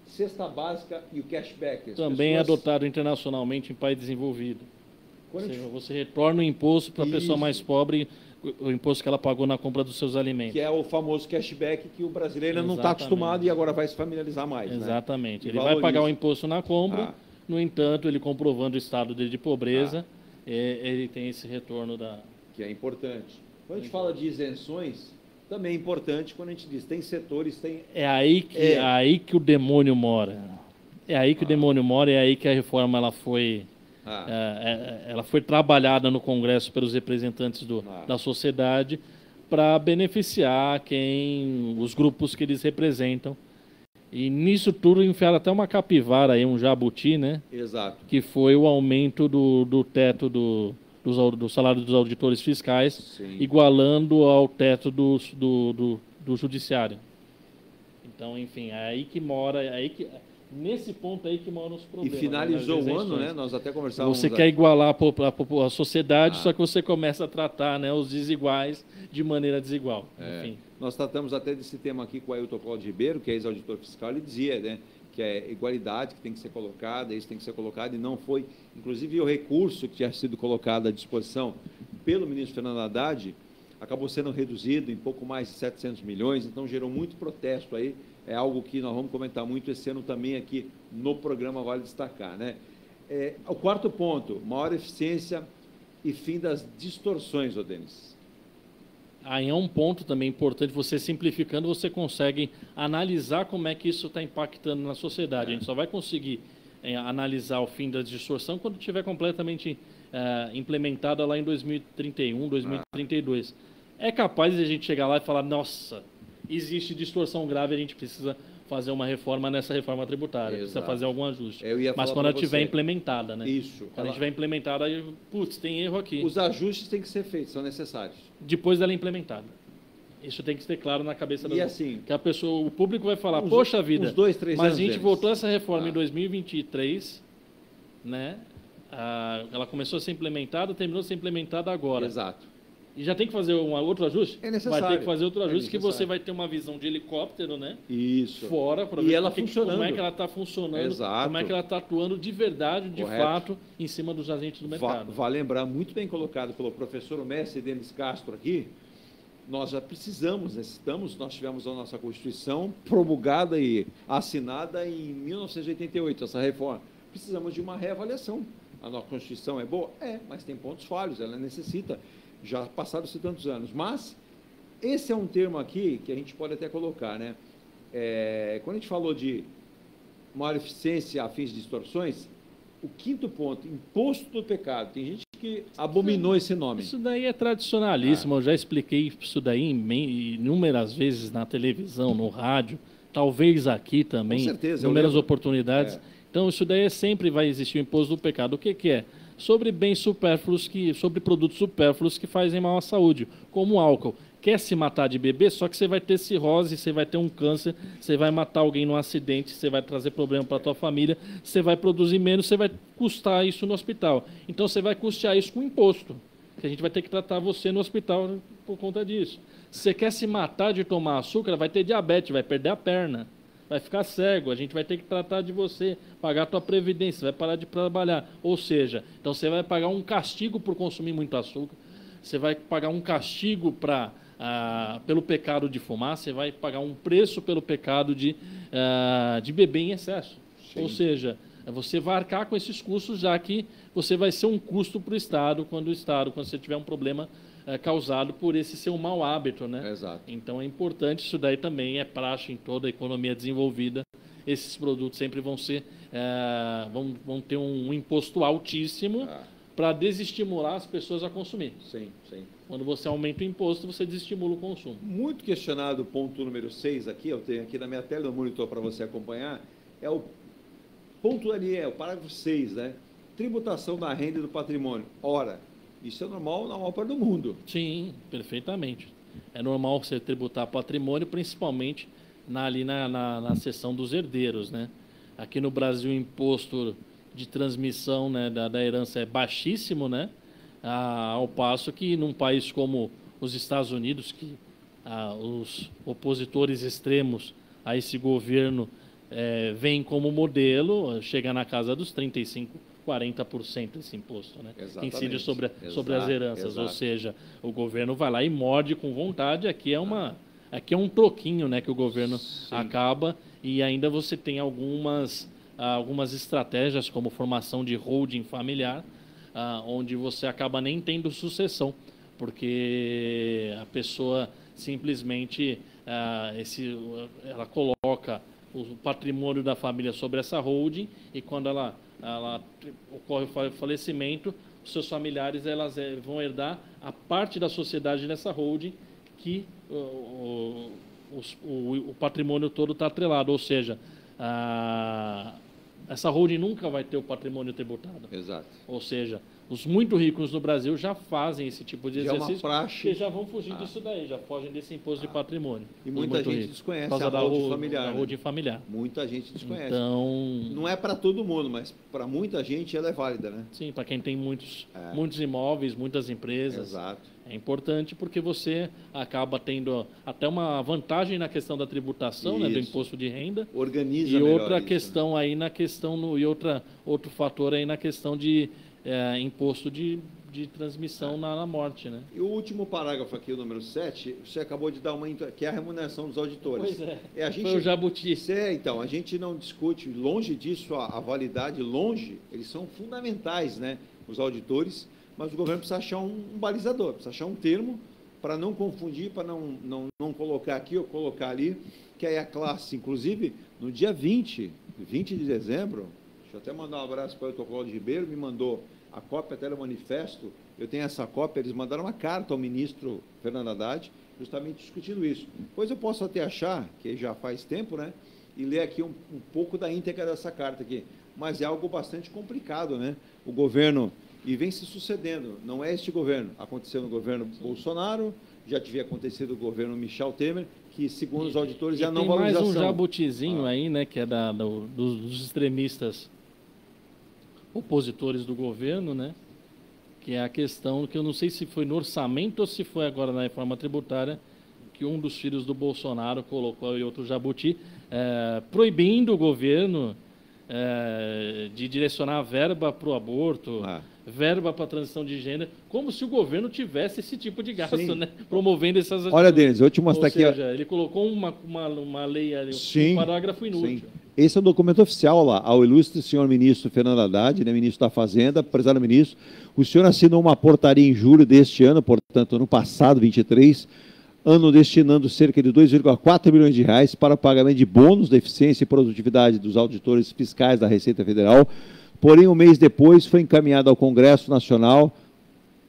Cesta básica e o cashback. Também é adotado internacionalmente em país desenvolvido. Ou seja, você retorna o imposto para a pessoa mais pobre, o imposto que ela pagou na compra dos seus alimentos. Que é o famoso cashback que o brasileiro não está acostumado e agora vai se familiarizar mais. Exatamente. Né? Ele vai pagar o imposto na compra, no entanto, ele comprovando o estado dele de pobreza, ele tem esse retorno da... Que é importante. Quando a gente fala de isenções, também é importante quando a gente diz, tem setores, tem... É aí que o demônio mora. É aí que o demônio mora, é aí que a reforma ela foi trabalhada no Congresso pelos representantes da sociedade para beneficiar os grupos que eles representam. E nisso tudo enfiaram até uma capivara, aí, um jabuti, né? Exato. Que foi o aumento do teto do salário dos auditores fiscais, Sim. igualando ao teto do judiciário. Então, enfim, é aí que mora, nesse ponto aí que moram os problemas. E finalizou o ano, né? Nós até conversávamos... Você quer igualar a sociedade, só que você começa a tratar, né, os desiguais de maneira desigual. Enfim. Nós tratamos até desse tema aqui com o Ailton Cláudio Ribeiro, que é ex-auditor fiscal, ele dizia, né, que é igualdade que tem que ser colocada, isso tem que ser colocado, e não foi. Inclusive, o recurso que tinha sido colocado à disposição pelo ministro Fernando Haddad acabou sendo reduzido em pouco mais de 700 milhões, então gerou muito protesto aí. É algo que nós vamos comentar muito esse ano também aqui no programa, vale destacar, né? O quarto ponto, maior eficiência e fim das distorções, ô Denis. Aí é um ponto também importante, você simplificando, você consegue analisar como é que isso está impactando na sociedade. A gente só vai conseguir analisar o fim da distorção quando estiver completamente implementada lá em 2031, 2032. É capaz de a gente chegar lá e falar, nossa, existe distorção grave, a gente precisa fazer uma reforma nessa reforma tributária, precisa fazer algum ajuste. Mas quando ela estiver implementada, né? Isso. Quando ela estiver implementada, aí, putz, tem erro aqui. Os ajustes têm que ser feitos, são necessários. Depois dela implementada. Isso tem que ser claro na cabeça da assim, que a pessoa, o público vai falar, poxa vida, 2, 3 mas anos a gente deles. votou essa reforma em 2023, né? Ela começou a ser implementada, terminou de ser implementada agora. Exato. E já tem que fazer outro ajuste? É necessário. Vai ter que fazer outro ajuste, que você vai ter uma visão de helicóptero, né? Isso. Fora, para ver ela funcionando. Como é que ela está funcionando, Exato. Como é que ela está atuando de verdade, de fato, em cima dos agentes do mercado. Vale lembrar, muito bem colocado pelo professor Mestre Denis Castro aqui, nós já nós tivemos a nossa Constituição promulgada e assinada em 1988, essa reforma. Precisamos de uma reavaliação. A nossa Constituição é boa? É, mas tem pontos falhos, ela necessita... Já passaram-se tantos anos, mas esse é um termo aqui que a gente pode até colocar, né? Quando a gente falou de maior eficiência a fins de distorções, o quinto ponto, imposto do pecado. Tem gente que abominou esse nome. Isso daí é tradicionalíssimo, eu já expliquei isso daí inúmeras vezes na televisão, no rádio, talvez aqui também, com certeza, inúmeras oportunidades. Então, isso daí sempre vai existir o imposto do pecado. O que é? Sobre bens supérfluos, sobre produtos supérfluos que fazem mal à saúde, como o álcool. Quer se matar de beber, só que você vai ter cirrose, você vai ter um câncer, você vai matar alguém num acidente, você vai trazer problema para a tua família, você vai produzir menos, você vai custar isso no hospital. Então, você vai custear isso com imposto, que a gente vai ter que tratar você no hospital por conta disso. Se você quer se matar de tomar açúcar, vai ter diabetes, vai perder a perna. Vai ficar cego, a gente vai ter que tratar de você, pagar a tua previdência, vai parar de trabalhar. Ou seja, então você vai pagar um castigo por consumir muito açúcar, você vai pagar um castigo pelo pecado de fumar, você vai pagar um preço pelo pecado de beber em excesso. Sim. Ou seja, você vai arcar com esses custos, já que você vai ser um custo para o Estado quando você tiver um problema causado por esse seu mau hábito, né? Exato. Então é importante, isso daí também é praxe em toda a economia desenvolvida. Esses produtos sempre vão ter um imposto altíssimo para desestimular as pessoas a consumir. Sim, sim. Quando você aumenta o imposto, você desestimula o consumo. Muito questionado o ponto número 6 aqui, eu tenho aqui na minha tela, no monitor para você acompanhar, é o ponto ali, o parágrafo 6, né? Tributação da renda e do patrimônio. Ora, isso é normal na maior parte do mundo. Sim, perfeitamente. É normal você tributar patrimônio, principalmente ali na seção dos herdeiros, né? Aqui no Brasil, o imposto de transmissão, né, da herança é baixíssimo, né? Ao passo que num país como os Estados Unidos, que os opositores extremos a esse governo vêm como modelo, chega na casa dos 35%, 40% esse imposto, né? Incide sobre as heranças. Exato. Ou seja, o governo vai lá e morde com vontade. Aqui é um troquinho, né, que o governo acaba, e ainda você tem algumas estratégias, como formação de holding familiar, onde você acaba nem tendo sucessão, porque a pessoa simplesmente ela coloca o patrimônio da família sobre essa holding, e quando ela ocorre o falecimento, os seus familiares vão herdar a parte da sociedade nessa holding que o patrimônio todo está atrelado, ou seja, essa holding nunca vai ter o patrimônio tributado. Exato. Ou seja, os muito ricos no Brasil já fazem esse tipo de exercício, é uma praxe. E já vão fugir disso daí, já fogem desse imposto de patrimônio. E muita gente desconhece a holding familiar. Holding familiar. Muita gente desconhece. Então, não é para todo mundo, mas para muita gente ela é válida, né? Sim, para quem tem muitos imóveis, muitas empresas. Exato. É importante porque você acaba tendo até uma vantagem na questão da tributação, né, do imposto de renda. Organiza e melhor outra isso, questão, né? aí na questão outro fator aí na questão de imposto de transmissão na morte, né? E o último parágrafo aqui, o número 7, você acabou de dar que é a remuneração dos auditores. Pois é. Foi o jabuti. Então, a gente não discute, longe disso, a validade, eles são fundamentais, né? Os auditores, mas o governo precisa achar um balizador, precisa achar um termo para não confundir, para não colocar aqui ou colocar ali, que aí a classe, inclusive, no dia 20 de dezembro, deixa eu até mandar um abraço para o Dr. Cláudio Ribeiro, me mandou a cópia até do manifesto, eu tenho essa cópia, eles mandaram uma carta ao ministro Fernando Haddad, justamente discutindo isso. Pois eu posso até achar, que já faz tempo, né, e ler aqui um pouco da íntegra dessa carta aqui, mas é algo bastante complicado, né? O governo, e vem se sucedendo, não é este governo, aconteceu no governo Bolsonaro, já tinha acontecido no governo Michel Temer, que segundo os auditores já não valorização. Tem mais um jabutizinho aí, né, que é dos extremistas opositores do governo, né, que é a questão que eu não sei se foi no orçamento ou se foi agora na reforma tributária, que um dos filhos do Bolsonaro colocou em outro jabuti, proibindo o governo de direcionar verba para o aborto, verba para a transição de gênero, como se o governo tivesse esse tipo de gasto, né? Promovendo essas atitudes. Olha, Denis, eu vou te mostrar aqui. Ou seja, ele colocou uma lei ali, um parágrafo inútil. Sim. Esse é o documento oficial lá, ao ilustre senhor ministro Fernando Haddad, né, ministro da Fazenda, prezado ministro. O senhor assinou uma portaria em julho deste ano, portanto, ano passado, 23, ano destinando cerca de 2,4 milhões de reais para o pagamento de bônus de eficiência e produtividade dos auditores fiscais da Receita Federal. Porém, um mês depois, foi encaminhado ao Congresso Nacional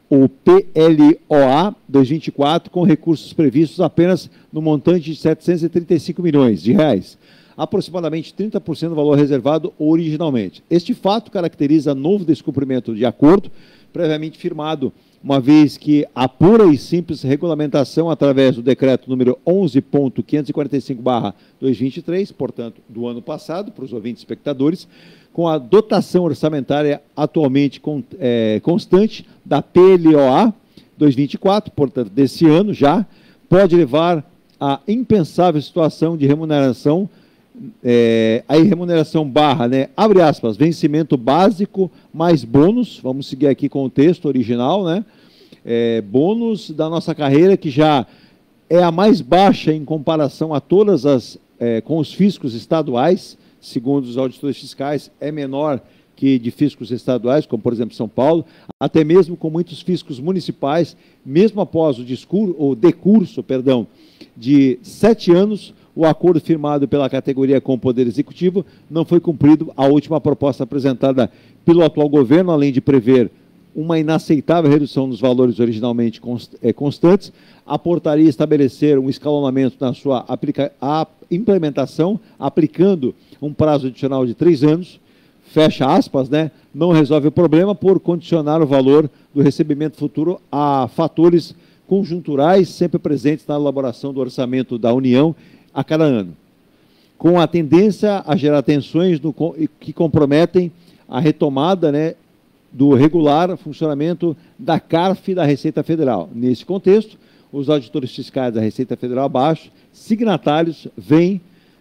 o PLOA 2024, com recursos previstos apenas no montante de 735 milhões de reais, aproximadamente 30% do valor reservado originalmente. Este fato caracteriza novo descumprimento de acordo previamente firmado, uma vez que a pura e simples regulamentação através do decreto número 11.545/2023, portanto, do ano passado, para os ouvintes espectadores, com a dotação orçamentária atualmente constante da PLOA 2024, portanto, desse ano já, pode levar à impensável situação de remuneração, aí remuneração barra, né, abre aspas, vencimento básico mais bônus, vamos seguir aqui com o texto original, né, bônus da nossa carreira, que já é a mais baixa em comparação a todas com os fiscos estaduais, segundo os auditores fiscais, é menor que de fiscos estaduais, como por exemplo São Paulo, até mesmo com muitos fiscos municipais, mesmo após o decurso de 7 anos, o acordo firmado pela categoria com o Poder Executivo não foi cumprido. A última proposta apresentada pelo atual governo, além de prever uma inaceitável redução nos valores originalmente constantes, a portaria estabelecer um escalonamento na sua implementação, aplicando um prazo adicional de 3 anos, fecha aspas, né, não resolve o problema por condicionar o valor do recebimento futuro a fatores conjunturais sempre presentes na elaboração do orçamento da União a cada ano, com a tendência a gerar tensões que comprometem a retomada, né, do regular funcionamento da CARF da Receita Federal. Nesse contexto, os auditores fiscais da Receita Federal abaixo, signatários, vêm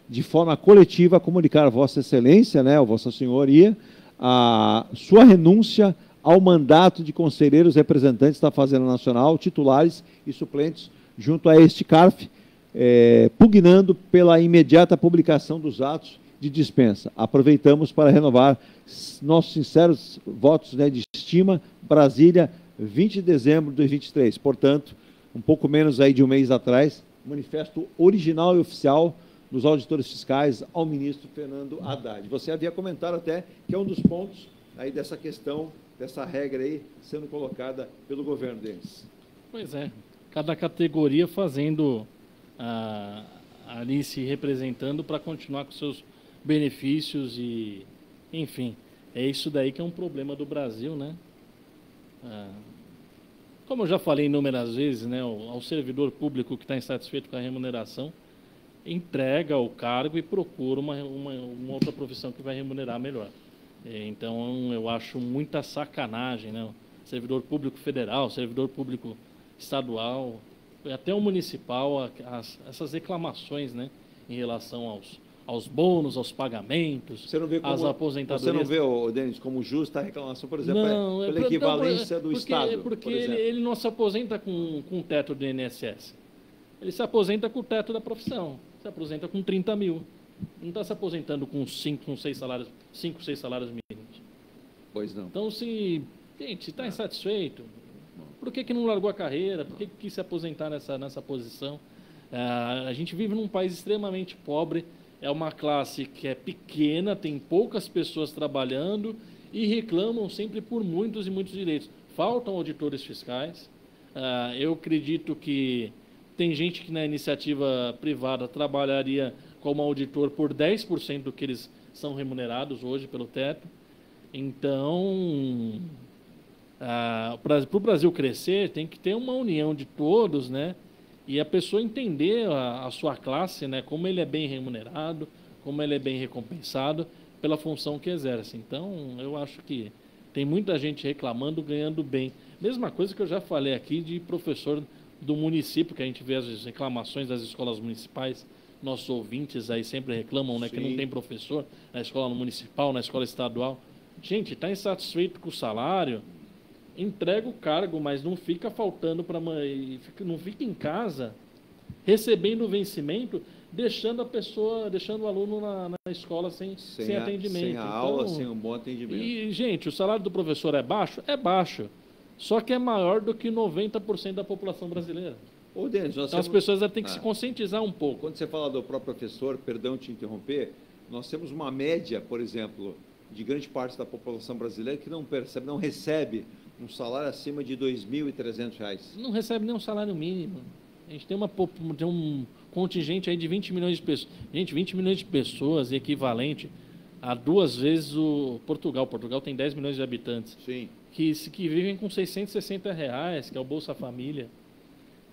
de forma coletiva comunicar a Vossa Excelência, né, a Vossa Senhoria, a sua renúncia ao mandato de conselheiros representantes da Fazenda Nacional, titulares e suplentes, junto a este CARF, pugnando pela imediata publicação dos atos de dispensa. Aproveitamos para renovar nossos sinceros votos, né, de estima. Brasília, 20 de dezembro de 2023. Portanto, um pouco menos aí de um mês atrás, manifesto original e oficial dos auditores fiscais ao ministro Fernando Haddad. Você havia comentado até que é um dos pontos aí dessa questão, dessa regra aí sendo colocada pelo governo deles. Pois é, cada categoria fazendo ali se representando para continuar com seus benefícios e, enfim, é isso daí que é um problema do Brasil, né? Como eu já falei inúmeras vezes, né, ao servidor público que está insatisfeito com a remuneração, entrega o cargo e procura uma outra profissão que vai remunerar melhor. Então, eu acho muita sacanagem, né? Servidor público federal, servidor público estadual, até o municipal, essas reclamações, né, em relação aos bônus, aos pagamentos, às aposentadorias. Você não vê, Denis, como justa a reclamação, por exemplo, pela equivalência do Estado? Porque ele não se aposenta com o teto do INSS. Ele se aposenta com o teto da profissão. Se aposenta com 30 mil. Não está se aposentando com 5, 6 salários mínimos. Pois não. Então, se está insatisfeito, por que não largou a carreira? Por que quis se aposentar nessa posição? A gente vive num país extremamente pobre, é uma classe que é pequena, tem poucas pessoas trabalhando e reclamam sempre por muitos e muitos direitos. Faltam auditores fiscais. Eu acredito que tem gente que na iniciativa privada trabalharia como auditor por 10% do que eles são remunerados hoje pelo teto. Então, para o Brasil crescer, tem que ter uma união de todos, né? E a pessoa entender a sua classe, né? Como ele é bem remunerado, como ele é bem recompensado pela função que exerce. Então, eu acho que tem muita gente reclamando, ganhando bem. Mesma coisa que eu já falei aqui de professor do município, que a gente vê as reclamações das escolas municipais. Nossos ouvintes aí sempre reclamam, né, que não tem professor na escola municipal, na escola estadual. Gente, está insatisfeito com o salário, entrega o cargo, mas não fica faltando não fica em casa recebendo o vencimento, deixando o aluno na escola sem atendimento. Sem a aula, sem um bom atendimento. E, gente, o salário do professor é baixo? É baixo. Só que é maior do que 90% da população brasileira. Denis, então as pessoas têm que se conscientizar um pouco. Quando você fala do próprio professor, perdão te interromper, nós temos uma média, por exemplo, de grande parte da população brasileira que não recebe um salário acima de R$ 2.300. Não recebe nem um salário mínimo. A gente tem um contingente aí de 20 milhões de pessoas. Gente, 20 milhões de pessoas é equivalente a 2 vezes o Portugal. Portugal tem 10 milhões de habitantes. Sim. Que vivem com R$660, que é o Bolsa Família.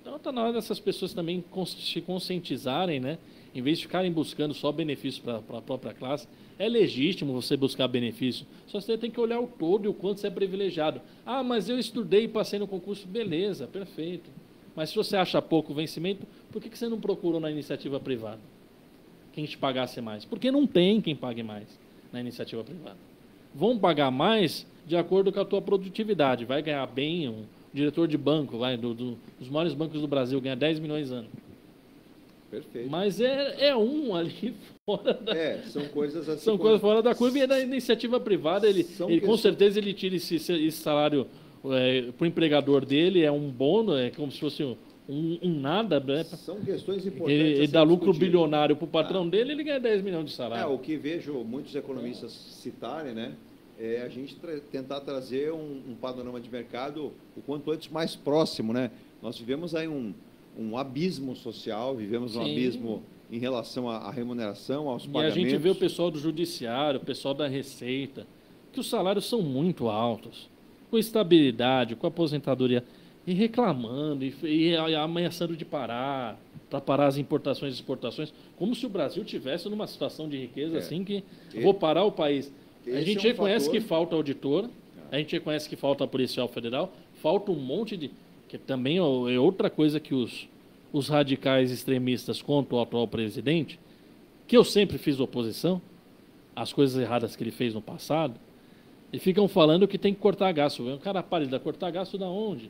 Então está na hora dessas pessoas também se conscientizarem, né? Em vez de ficarem buscando só benefício para a própria classe. É legítimo você buscar benefício, só você tem que olhar o todo e o quanto você é privilegiado. Mas eu estudei e passei no concurso, beleza, perfeito. Mas se você acha pouco vencimento, por que você não procurou na iniciativa privada quem te pagasse mais? Porque não tem quem pague mais na iniciativa privada. Vão pagar mais de acordo com a tua produtividade. Vai ganhar bem, um diretor de banco, dos maiores bancos do Brasil, ganha 10 milhões ano. Perfeito. Mas é um ali fora da... são coisas assim. São coisas fora da curva, e da iniciativa privada, ele com certeza ele tira esse salário para o empregador dele, é um bônus, é como se fosse um nada, né? São questões importantes. Ele dá lucro bilionário para o patrão dele, ele ganha 10 milhões de salário. O que vejo muitos economistas citarem, né? É a gente tentar trazer um panorama de mercado o quanto antes mais próximo, né? Nós vivemos aí um abismo social, vivemos um abismo em relação à remuneração, aos pagamentos. E a gente vê o pessoal do judiciário, o pessoal da Receita, que os salários são muito altos, com estabilidade, com aposentadoria, e reclamando, e ameaçando de parar, para parar as importações e exportações, como se o Brasil tivesse numa situação de riqueza assim que vou parar o país. A gente reconhece que falta auditor, a gente reconhece que falta policial federal, falta um monte de... que também é outra coisa que os radicais extremistas contra o atual presidente, que eu sempre fiz oposição, às coisas erradas que ele fez no passado, e ficam falando que tem que cortar gasto. O cara para, cortar gasto da onde?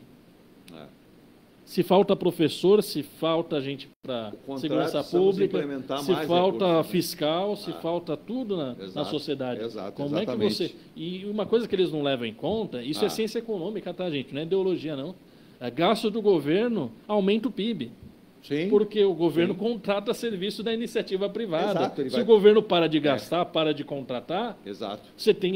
Se falta professor, se falta gente para segurança pública, se falta recursos, fiscal, se falta tudo na sociedade. Como é que você... E uma coisa que eles não levam em conta, isso é ciência econômica, tá, gente? Não é ideologia, não. Gasto do governo aumenta o PIB. Sim. Porque o governo contrata serviço da iniciativa privada. Se o governo para de gastar, para de contratar, você tem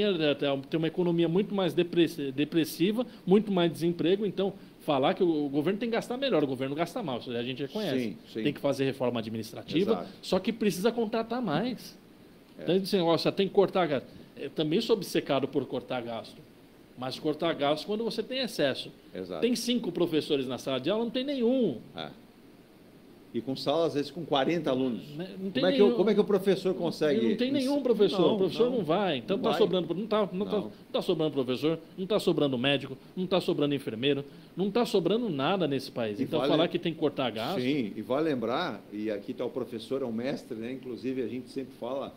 uma economia muito mais depressiva, muito mais desemprego. Então, falar que o governo tem que gastar melhor, o governo gasta mal, isso a gente reconhece. Sim. Tem que fazer reforma administrativa, só que precisa contratar mais. Então, assim, você tem que cortar gasto. Eu também sou obcecado por cortar gasto. Mas cortar gasto quando você tem excesso. Tem 5 professores na sala de aula, não tem nenhum. E com sala, às vezes, com 40 alunos. Não tem como é que o professor consegue? Não tem nenhum professor. O professor não vai. Então está sobrando. Não está sobrando professor, não está sobrando médico, não está sobrando enfermeiro, não está sobrando nada nesse país. Então, falar que tem que cortar gasto. Sim, e vale lembrar, e aqui está o professor, é um mestre, né? Inclusive a gente sempre fala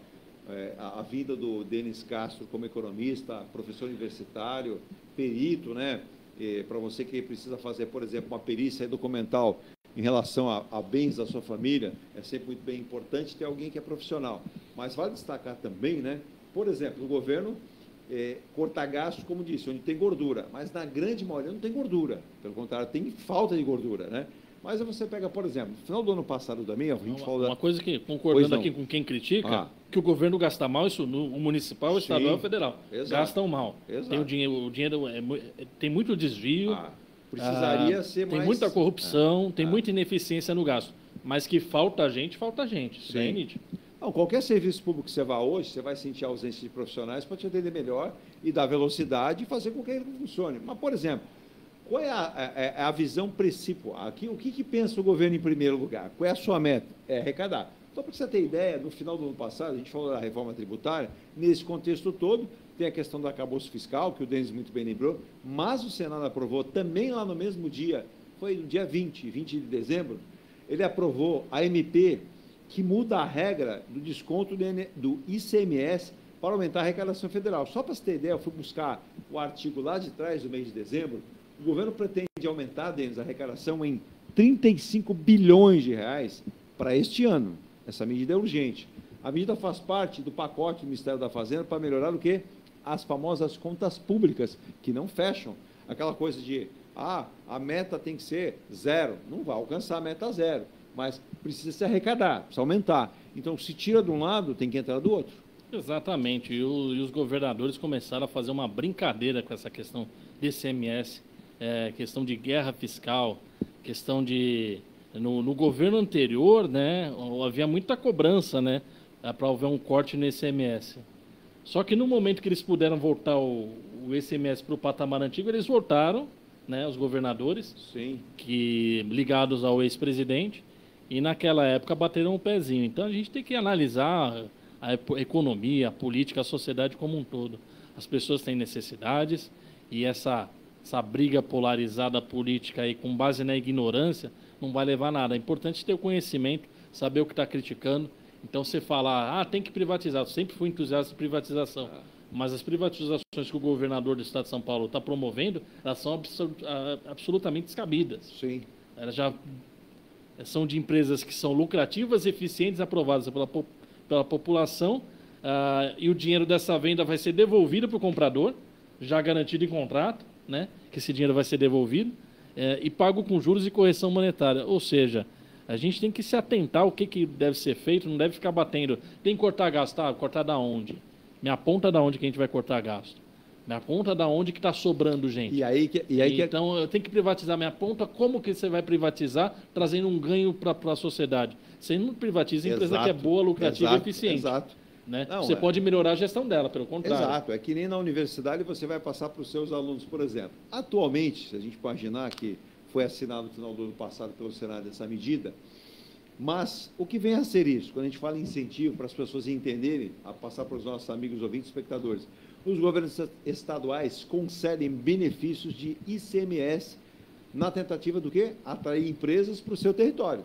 a vida do Denis Castro como economista, professor universitário, perito, né? Para você que precisa fazer, por exemplo, uma perícia documental em relação a bens da sua família, é sempre muito bem importante ter alguém que é profissional. Mas vale destacar também, né? Por exemplo, o governo cortar gastos, como disse, onde tem gordura, mas na grande maioria não tem gordura. Pelo contrário, tem falta de gordura, né? Mas você pega, por exemplo, no final do ano passado também, a gente falou... Uma coisa que, concordando aqui com quem critica, que o governo gasta mal, isso no municipal, estadual e federal. Gastam mal. Tem o dinheiro tem muito desvio, precisaria ser mais... Tem muita corrupção, tem muita ineficiência no gasto. Mas que falta gente. Isso é nítido. Não, qualquer serviço público que você vá hoje, você vai sentir a ausência de profissionais para te atender melhor e dar velocidade e fazer com que ele funcione. Mas, por exemplo, qual é a visão principal? Aqui, o que pensa o governo em primeiro lugar? Qual é a sua meta? É arrecadar. Então, para você ter ideia, no final do ano passado, a gente falou da reforma tributária, nesse contexto todo, tem a questão do arcabouço fiscal, que o Denis muito bem lembrou, mas o Senado aprovou também lá no mesmo dia, foi no dia 20 de dezembro, ele aprovou a MP que muda a regra do desconto do ICMS para aumentar a arrecadação federal. Só para você ter ideia, eu fui buscar o artigo lá de trás do mês de dezembro, o governo pretende aumentar, Denis, a arrecadação em 35 bilhões de reais para este ano. Essa medida é urgente. A medida faz parte do pacote do Ministério da Fazenda para melhorar o quê? As famosas contas públicas, que não fecham. Aquela coisa de, a meta tem que ser 0. Não vai alcançar a meta 0, mas precisa se arrecadar, precisa aumentar. Então, se tira de um lado, tem que entrar do outro. Exatamente. E os governadores começaram a fazer uma brincadeira com essa questão de ICMS, questão de guerra fiscal, questão de... No governo anterior, né, havia muita cobrança, né, para haver um corte no ICMS. Só que no momento que eles puderam voltar o ICMS para o patamar antigo, eles voltaram, né, os governadores, que ligados ao ex-presidente, e naquela época bateram o pezinho. Então a gente tem que analisar a economia, a política, a sociedade como um todo. As pessoas têm necessidades e essa briga polarizada política aí, com base na ignorância, não vai levar a nada. É importante ter o conhecimento, saber o que está criticando. Então, você falar, tem que privatizar. Eu sempre fui entusiasta de privatização. Mas as privatizações que o governador do Estado de São Paulo está promovendo, elas são absolutamente descabidas. Sim. Elas já são de empresas que são lucrativas, eficientes, aprovadas pela população, e o dinheiro dessa venda vai ser devolvido para o comprador, já garantido em contrato, né, que esse dinheiro vai ser devolvido, e pago com juros e correção monetária. Ou seja, a gente tem que se atentar ao que deve ser feito, não deve ficar batendo. Tem que cortar gasto, tá? Cortar da onde? Me aponta da onde que a gente vai cortar gasto. Me aponta da onde que está sobrando, gente. Então, eu tenho que privatizar. Me aponta como que você vai privatizar, trazendo um ganho para a sociedade. Você não privatiza a empresa que é boa, lucrativa e eficiente. Exato. Né? Não, você pode melhorar a gestão dela, pelo contrário. Exato. É que nem na universidade você vai passar para os seus alunos, por exemplo. Atualmente, se a gente imaginar que foi assinado no final do ano passado pelo Senado essa medida, mas o que vem a ser isso? Quando a gente fala em incentivo para as pessoas entenderem, a passar para os nossos amigos ouvintes e espectadores, os governos estaduais concedem benefícios de ICMS na tentativa do quê? Atrair empresas para o seu território.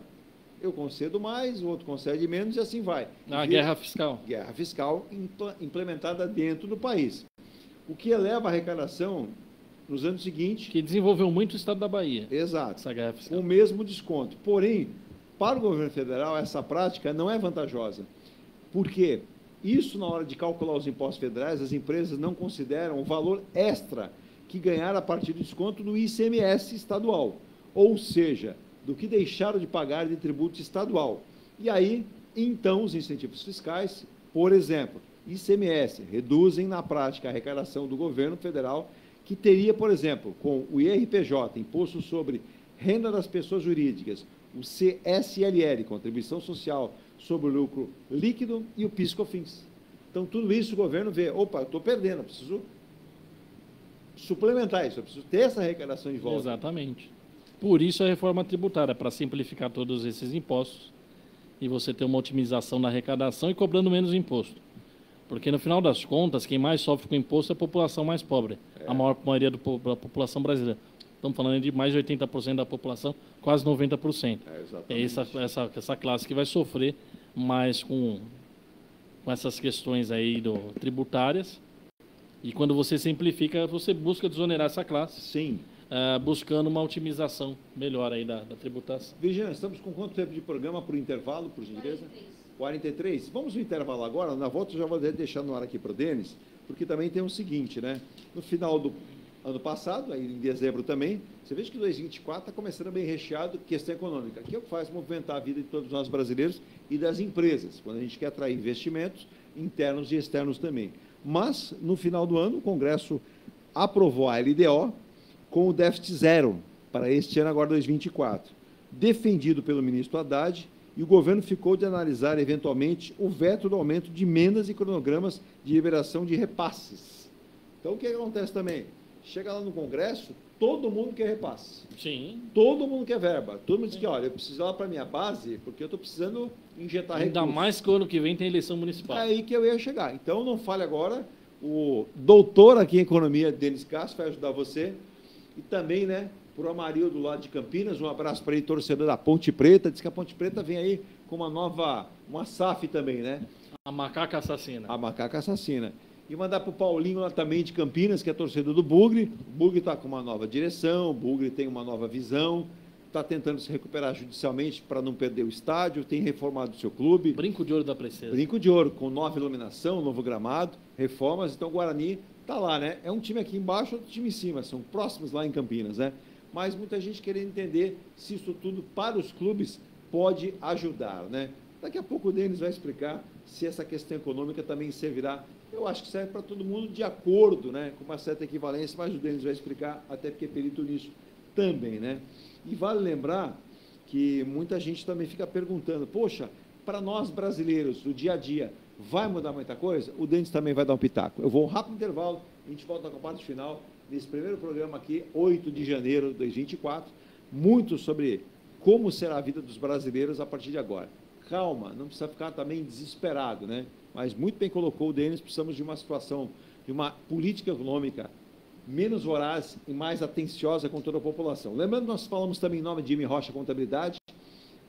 Eu concedo mais, o outro concede menos e assim vai. A guerra fiscal. Guerra fiscal implementada dentro do país. O que eleva a arrecadação nos anos seguintes... Que desenvolveu muito o estado da Bahia. Exato. Essa guerra fiscal. Com o mesmo desconto. Porém, para o governo federal, essa prática não é vantajosa. Por quê? Isso, na hora de calcular os impostos federais, as empresas não consideram o valor extra que ganharam a partir do desconto do ICMS estadual. Ou seja, do que deixaram de pagar de tributo estadual. E aí, então, os incentivos fiscais, por exemplo, ICMS, reduzem na prática a arrecadação do governo federal, que teria, por exemplo, com o IRPJ, Imposto sobre Renda das Pessoas Jurídicas, o CSLL, Contribuição Social sobre o Lucro Líquido, e o PIS/COFINS. Então, tudo isso o governo vê, opa, eu estou perdendo, eu preciso suplementar isso, eu preciso ter essa arrecadação de volta. Exatamente. Por isso a reforma tributária, para simplificar todos esses impostos e você ter uma otimização na arrecadação e cobrando menos imposto. Porque, no final das contas, quem mais sofre com imposto é a população mais pobre, a maior maioria da população brasileira. Estamos falando de mais de 80% da população, quase 90%. É essa classe que vai sofrer mais com essas questões aí tributárias. E quando você simplifica, você busca desonerar essa classe. Sim. Buscando uma otimização melhor aí da tributação. Virginia, estamos com quanto tempo de programa por intervalo, por gentileza? 43. Vamos no intervalo agora. Na volta eu já vou deixar no ar aqui para o Denis, porque também tem o seguinte, né? No final do ano passado, aí em dezembro também, você veja que 2024 está começando bem recheado questão econômica, que é o que faz movimentar a vida de todos nós brasileiros e das empresas, quando a gente quer atrair investimentos internos e externos também. Mas, no final do ano, o Congresso aprovou a LDO com o déficit zero para este ano, agora 2024, defendido pelo ministro Haddad, e o governo ficou de analisar, eventualmente, o veto do aumento de emendas e cronogramas de liberação de repasses. Então, o que acontece também? Chega lá no Congresso, todo mundo quer repasse. Sim. Todo mundo quer verba. Todo mundo diz que, olha, eu preciso lá para a minha base, porque eu estou precisando injetar recursos. Ainda mais que o ano que vem tem eleição municipal. É aí que eu ia chegar. Então, não fale agora. O doutor aqui em Economia, Denis Castro, vai ajudar você. E também, né, para o Amarildo lá de Campinas, um abraço para ele, torcedor da Ponte Preta. Diz que a Ponte Preta vem aí com uma SAF também, né? A macaca assassina. A macaca assassina. E mandar para o Paulinho lá também de Campinas, que é torcedor do Bugre. O Bugre está com uma nova direção, o Bugre tem uma nova visão, está tentando se recuperar judicialmente para não perder o estádio, tem reformado o seu clube. Brinco de ouro da Princesa. Brinco de ouro, com nova iluminação, novo gramado, reformas. Então o Guarani está lá, né? É um time aqui embaixo, outro time em cima, são próximos lá em Campinas, né? Mas muita gente querendo entender se isso tudo para os clubes pode ajudar, né? Daqui a pouco o Denis vai explicar se essa questão econômica também servirá. Eu acho que serve para todo mundo de acordo, né? Com uma certa equivalência, mas o Denis vai explicar, até porque é perito nisso também, né? E vale lembrar que muita gente também fica perguntando, poxa, para nós brasileiros, no dia a dia, vai mudar muita coisa? O Denis também vai dar um pitaco. Eu vou um rápido intervalo, a gente volta com a parte final desse primeiro programa aqui, 8 de janeiro de 2024, muito sobre como será a vida dos brasileiros a partir de agora. Calma, não precisa ficar também desesperado, né? Mas muito bem colocou o Denis, precisamos de uma situação, de uma política econômica menos voraz e mais atenciosa com toda a população. Lembrando que nós falamos também em nome de M. Rocha Contabilidade,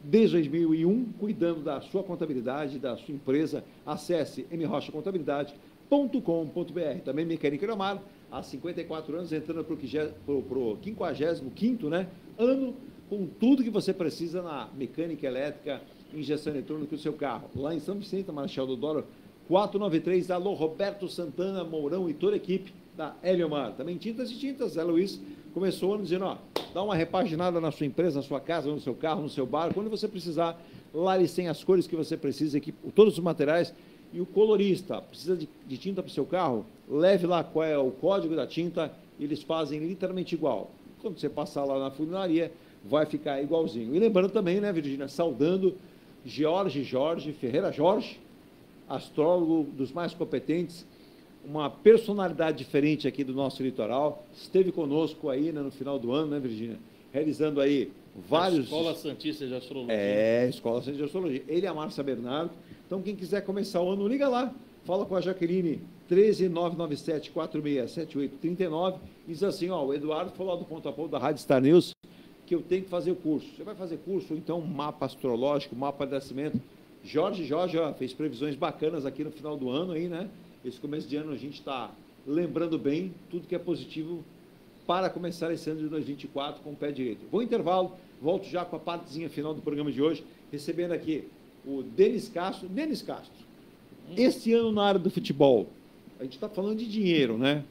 desde 2001, cuidando da sua contabilidade, da sua empresa. Acesse mrochacontabilidade.com.br. Também Mecânica Iramar, há 54 anos, entrando para o 55º, né, ano, com tudo que você precisa na mecânica elétrica, injeção eletrônica do seu carro. Lá em São Vicente, Marechal Deodoro, 493, alô Roberto Santana, Mourão e toda a equipe da Eliomar. Também Tintas e Tintas, Zé Luiz começou o ano dizendo, ó, dá uma repaginada na sua empresa, na sua casa, no seu carro, no seu bar, quando você precisar, lá eles têm as cores que você precisa, todos os materiais. E o colorista, precisa de tinta para o seu carro? Leve lá qual é o código da tinta, eles fazem literalmente igual. Quando você passar lá na funilaria, vai ficar igualzinho. E lembrando também, né, Virgínia, saudando Jorge Ferreira Jorge, astrólogo dos mais competentes, uma personalidade diferente aqui do nosso litoral, esteve conosco aí, né, no final do ano, né, Virgínia, realizando aí vários... Escola Santista de Astrologia. Escola Santista de Astrologia. Ele e a Márcia Bernardo. Então, quem quiser começar o ano, liga lá, fala com a Jaqueline, 13997-467839, diz assim, ó, o Eduardo falou lá do ponto a ponto da Rádio Star News, que eu tenho que fazer o curso. Você vai fazer curso, ou então mapa astrológico, mapa de nascimento. Jorge, ó, fez previsões bacanas aqui no final do ano aí, né? Esse começo de ano a gente está lembrando bem tudo que é positivo para começar esse ano de 2024 com o pé direito. Vou intervalo, volto já com a partezinha final do programa de hoje, recebendo aqui o Denis Castro. Denis Castro, este ano na área do futebol, a gente está falando de dinheiro, né?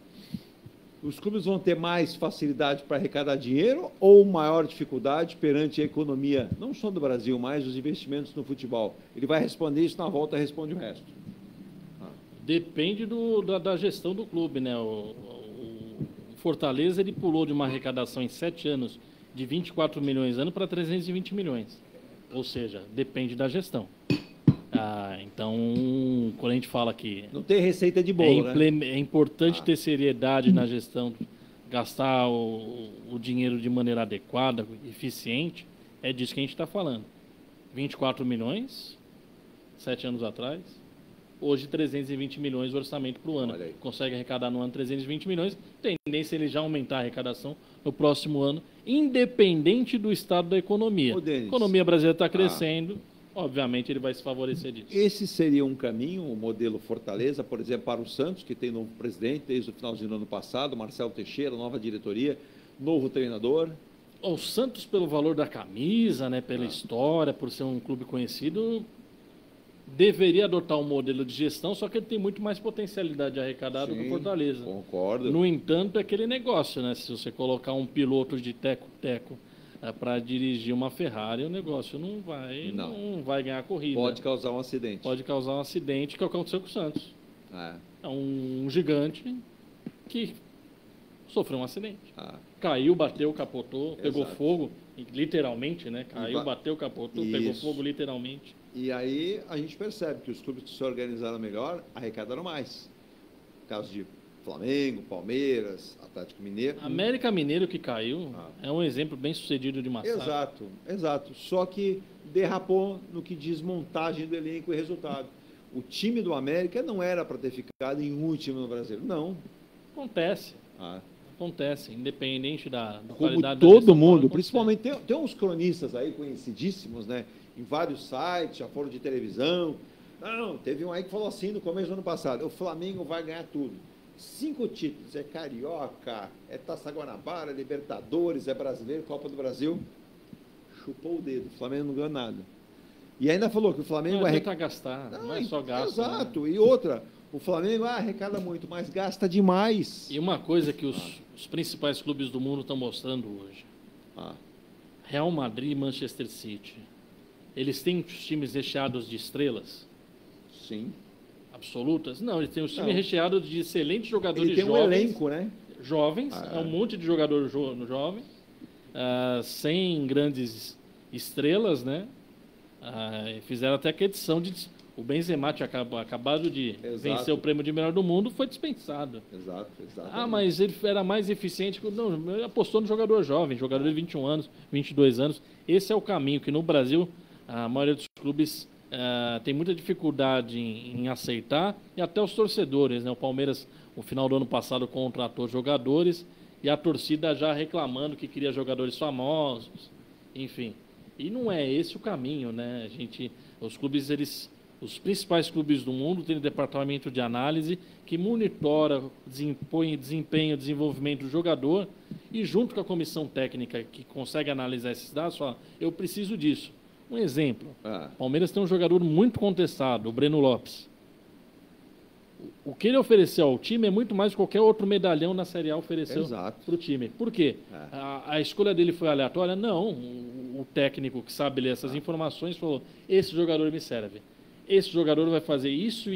Os clubes vão ter mais facilidade para arrecadar dinheiro ou maior dificuldade perante a economia, não só do Brasil, mas os investimentos no futebol? Ele vai responder isso, na volta responde o resto. Depende da gestão do clube, né? O Fortaleza, ele pulou de uma arrecadação em 7 anos de 24 milhões ano para 320 milhões. Ou seja, depende da gestão. Então, quando a gente fala que... Não tem receita de bolo, né? É importante ter seriedade na gestão, gastar o dinheiro de maneira adequada, eficiente, é disso que a gente está falando. 24 milhões, 7 anos atrás, hoje 320 milhões de orçamento para o ano. Consegue arrecadar no ano 320 milhões, tendência ele já aumentar a arrecadação no próximo ano, independente do estado da economia. A economia brasileira está crescendo, obviamente ele vai se favorecer disso. Esse seria um caminho, o modelo Fortaleza, por exemplo, para o Santos, que tem novo presidente desde o finalzinho do ano passado, Marcelo Teixeira, nova diretoria, novo treinador. O Santos, pelo valor da camisa, né, pela história, por ser um clube conhecido, deveria adotar um modelo de gestão, só que ele tem muito mais potencialidade arrecadada do que o Fortaleza. Concordo. No entanto, é aquele negócio, né? Se você colocar um piloto de teco-teco para dirigir uma Ferrari, o negócio não vai ganhar a corrida. Pode causar um acidente. Pode causar um acidente, que é o que aconteceu com o Santos. É um gigante que sofreu um acidente. Caiu, bateu, capotou, pegou fogo, literalmente, né? Caiu, bateu, capotou, pegou fogo literalmente. E aí a gente percebe que os clubes que se organizaram melhor arrecadaram mais. Caso de Flamengo, Palmeiras, Atlético Mineiro. América Mineiro, que caiu, é um exemplo bem sucedido de Exato. massacre. Só que derrapou no que diz montagem do elenco e resultado. O time do América não era para ter ficado em último no Brasil. Não. Acontece, independente da como qualidade todo da gestão, mundo, principalmente tem uns cronistas aí conhecidíssimos, né? Em vários sites, já foram de televisão. Não, teve um aí que falou assim no começo do ano passado: o Flamengo vai ganhar tudo. 5 títulos, é Carioca, é Taça Guanabara, Libertadores, é Brasileiro, Copa do Brasil. Chupou o dedo, o Flamengo não ganhou nada. E ainda falou que o Flamengo vai gastar, não é só gasto. Exato, né? E outra, o Flamengo arrecada muito, mas gasta demais. E uma coisa que os principais clubes do mundo estão mostrando hoje: Real Madrid e Manchester City. Eles têm os times recheados de estrelas? Sim. Absolutas? Não, eles têm os times recheados de excelentes jogadores jovens. Ele tem um elenco, né? Jovens, é um monte de jogador jovem, sem grandes estrelas, né? Fizeram até que a edição de... O Benzema tinha acabado de vencer o prêmio de melhor do mundo, foi dispensado. Exato. Mas ele era mais eficiente. Não, ele apostou no jogador jovem, jogador de 21 anos, 22 anos. Esse é o caminho que no Brasil a maioria dos clubes tem muita dificuldade em aceitar, e até os torcedores, né? O Palmeiras, no final do ano passado, contratou jogadores e a torcida já reclamando que queria jogadores famosos, enfim. E não é esse o caminho, né? Os clubes, eles Os principais clubes do mundo têm um departamento de análise que monitora desempenho, desenvolvimento do jogador e junto com a comissão técnica que consegue analisar esses dados, fala, eu preciso disso. Um exemplo, Palmeiras tem um jogador muito contestado, o Breno Lopes. O que ele ofereceu ao time é muito mais do que qualquer outro medalhão na Série A ofereceu para o time. Por quê? A escolha dele foi aleatória? Não. O técnico que sabe ler essas informações falou, esse jogador me serve. Esse jogador vai fazer isso,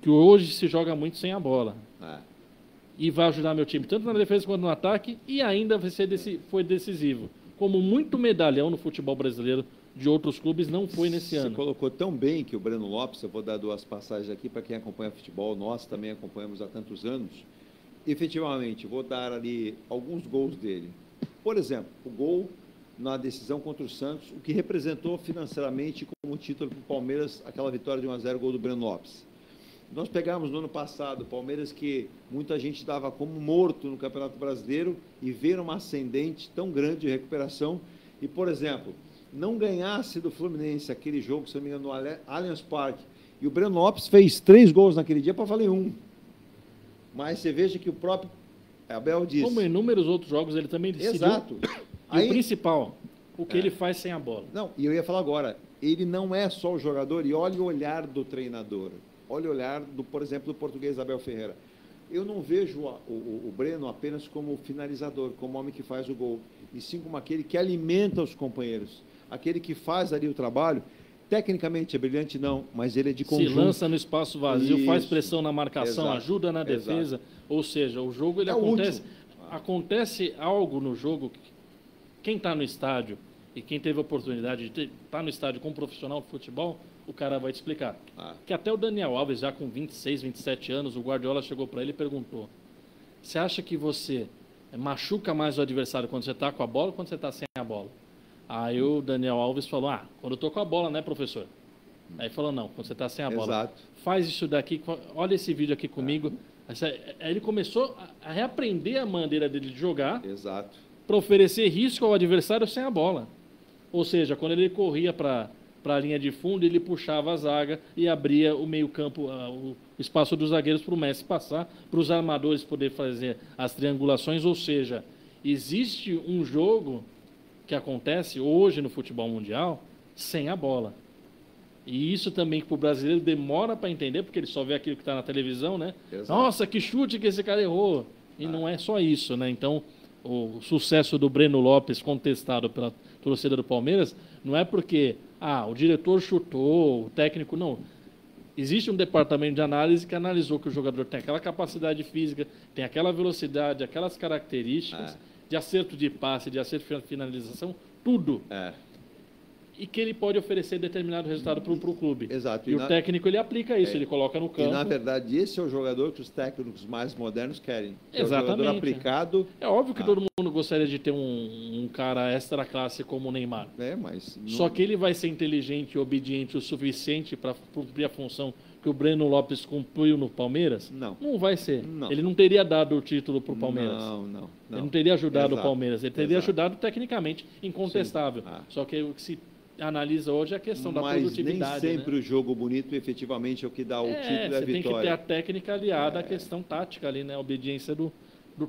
que hoje se joga muito sem a bola. E vai ajudar meu time, tanto na defesa quanto no ataque, e ainda foi decisivo. Como muito medalhão no futebol brasileiro de outros clubes não foi nesse ano. Você colocou tão bem que o Breno Lopes, eu vou dar 2 passagens aqui para quem acompanha futebol, nós também acompanhamos há tantos anos. Efetivamente, vou dar ali alguns gols dele. Por exemplo, o gol na decisão contra o Santos, o que representou financeiramente como título para o Palmeiras, aquela vitória de 1-0, gol do Breno Lopes. Nós pegamos no ano passado o Palmeiras, que muita gente dava como morto no Campeonato Brasileiro, e ver uma ascendente tão grande de recuperação, e, por exemplo, não ganhasse do Fluminense aquele jogo, se não me engano, no Allianz Parque, e o Breno Lopes fez 3 gols naquele dia para valer 1. Mas você veja que o próprio Abel disse... Como em inúmeros outros jogos, ele também decidiu... Exato. E o principal, o que ele faz sem a bola. Não, e eu ia falar agora, ele não é só o jogador, e olha o olhar do treinador, olha o olhar, por exemplo, do português Abel Ferreira. Eu não vejo o Breno apenas como finalizador, como homem que faz o gol, e sim como aquele que alimenta os companheiros, aquele que faz ali o trabalho. Tecnicamente é brilhante, não, mas ele é de conjunto. Se lança no espaço vazio, faz pressão na marcação, Exato. Ajuda na defesa, ou seja, o jogo ele acontece algo no jogo. Quem está no estádio e quem teve a oportunidade de estar no estádio com um profissional de futebol, o cara vai te explicar. Que até o Daniel Alves, já com 26, 27 anos, o Guardiola chegou para ele e perguntou, você acha que você machuca mais o adversário quando você está com a bola ou quando você está sem a bola? Aí o Daniel Alves falou, quando eu estou com a bola, né, professor? Aí falou, não, quando você está sem a bola. Exato. Faz isso daqui, olha esse vídeo aqui comigo. Aí ele começou a reaprender a maneira dele de jogar. Exato. Para oferecer risco ao adversário sem a bola. Ou seja, quando ele corria para a linha de fundo, ele puxava a zaga e abria o meio-campo, o espaço dos zagueiros para o Messi passar, para os armadores poder fazer as triangulações. Ou seja, existe um jogo que acontece hoje no futebol mundial sem a bola. E isso também que para o brasileiro demora para entender, porque ele só vê aquilo que está na televisão, né? Exato. Nossa, que chute que esse cara errou. E não é só isso, né? Então, o sucesso do Breno Lopes, contestado pela torcida do Palmeiras, não é porque o diretor chutou, o técnico não. Existe um departamento de análise que analisou que o jogador tem aquela capacidade física, tem aquela velocidade, aquelas características de acerto de passe, de acerto de finalização, tudo. E que ele pode oferecer determinado resultado para o clube. Exato. E o técnico, ele aplica isso, ele coloca no campo. E, na verdade, esse é o jogador que os técnicos mais modernos querem. Exatamente. É o jogador aplicado. É óbvio que todo mundo gostaria de ter um cara extra classe como o Neymar. Mas... Só que ele vai ser inteligente e obediente o suficiente para cumprir a função que o Breno Lopes cumpriu no Palmeiras? Não vai ser. Não. Ele não teria dado o título para o Palmeiras. Não. Ele não teria ajudado o Palmeiras. Ele teria ajudado tecnicamente, incontestável. Só que o que se analisa hoje a questão da produtividade. Mas nem sempre o jogo bonito efetivamente é o que dá o título e a vitória. Você tem que ter a técnica aliada à questão tática ali, né? A obediência do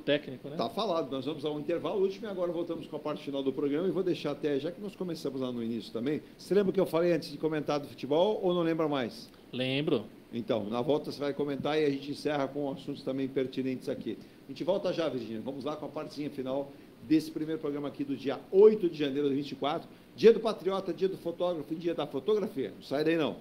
técnico, né? Tá falado, nós vamos ao intervalo último e agora voltamos com a parte final do programa e vou deixar até, já que nós começamos lá no início também, você lembra o que eu falei antes de comentar do futebol ou não lembra mais? Lembro. Então, na volta você vai comentar e a gente encerra com assuntos também pertinentes aqui. A gente volta já, Virgínia. Vamos lá com a partezinha final desse primeiro programa aqui do dia 8 de janeiro de 2024. Dia do Patriota, dia do fotógrafo e dia da fotografia. Não sai daí não.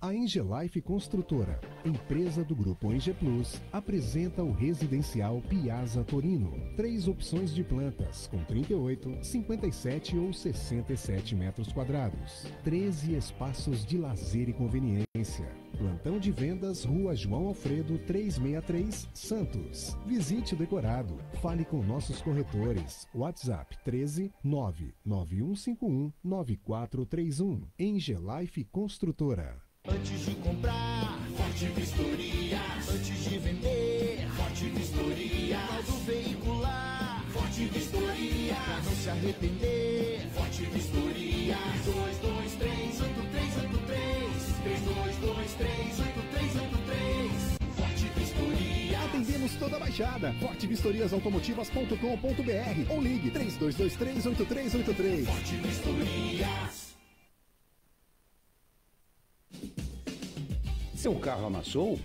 A Engelife Construtora, empresa do Grupo Enge Plus, apresenta o residencial Piazza Torino. 3 opções de plantas, com 38, 57 ou 67 metros quadrados. 13 espaços de lazer e conveniência. Plantão de vendas, Rua João Alfredo, 363, Santos. Visite o decorado. Fale com nossos corretores. WhatsApp 13 99151 9431. Engelife Construtora. Antes de comprar, Forte Vistoria. Antes de vender, Forte Vistoria. Modo veicular, Forte Vistoria. Pra não se arrepender, Forte Vistoria. Forte Vistoria. Atendemos toda a Baixada. fortevistoriasautomotivas.com.br ou ligue 3223-8383. Forte Vistorias. Seu carro amassou?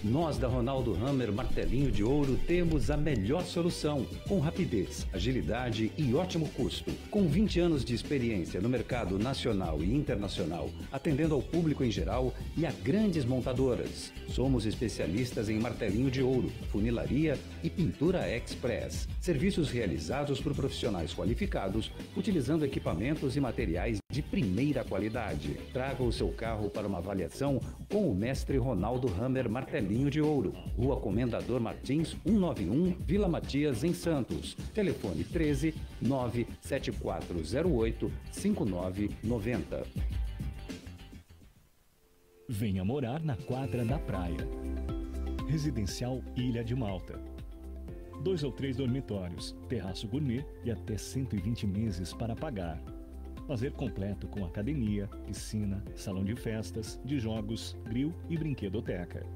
Nós da Ronaldo Hammer Martelinho de Ouro temos a melhor solução, com rapidez, agilidade e ótimo custo. Com 20 anos de experiência no mercado nacional e internacional, atendendo ao público em geral e a grandes montadoras. Somos especialistas em martelinho de ouro, funilaria e pintura express. Serviços realizados por profissionais qualificados, utilizando equipamentos e materiais de primeira qualidade. Traga o seu carro para uma avaliação com o mestre Ronaldo Hammer Martelinho de Ouro. Rua Comendador Martins, 191, Vila Matias, em Santos. Telefone 13 97408 5990. Venha morar na quadra da praia. Residencial Ilha de Malta. 2 ou 3 dormitórios, terraço gourmet e até 120 meses para pagar. Lazer completo com academia, piscina, salão de festas, de jogos, grill e brinquedoteca.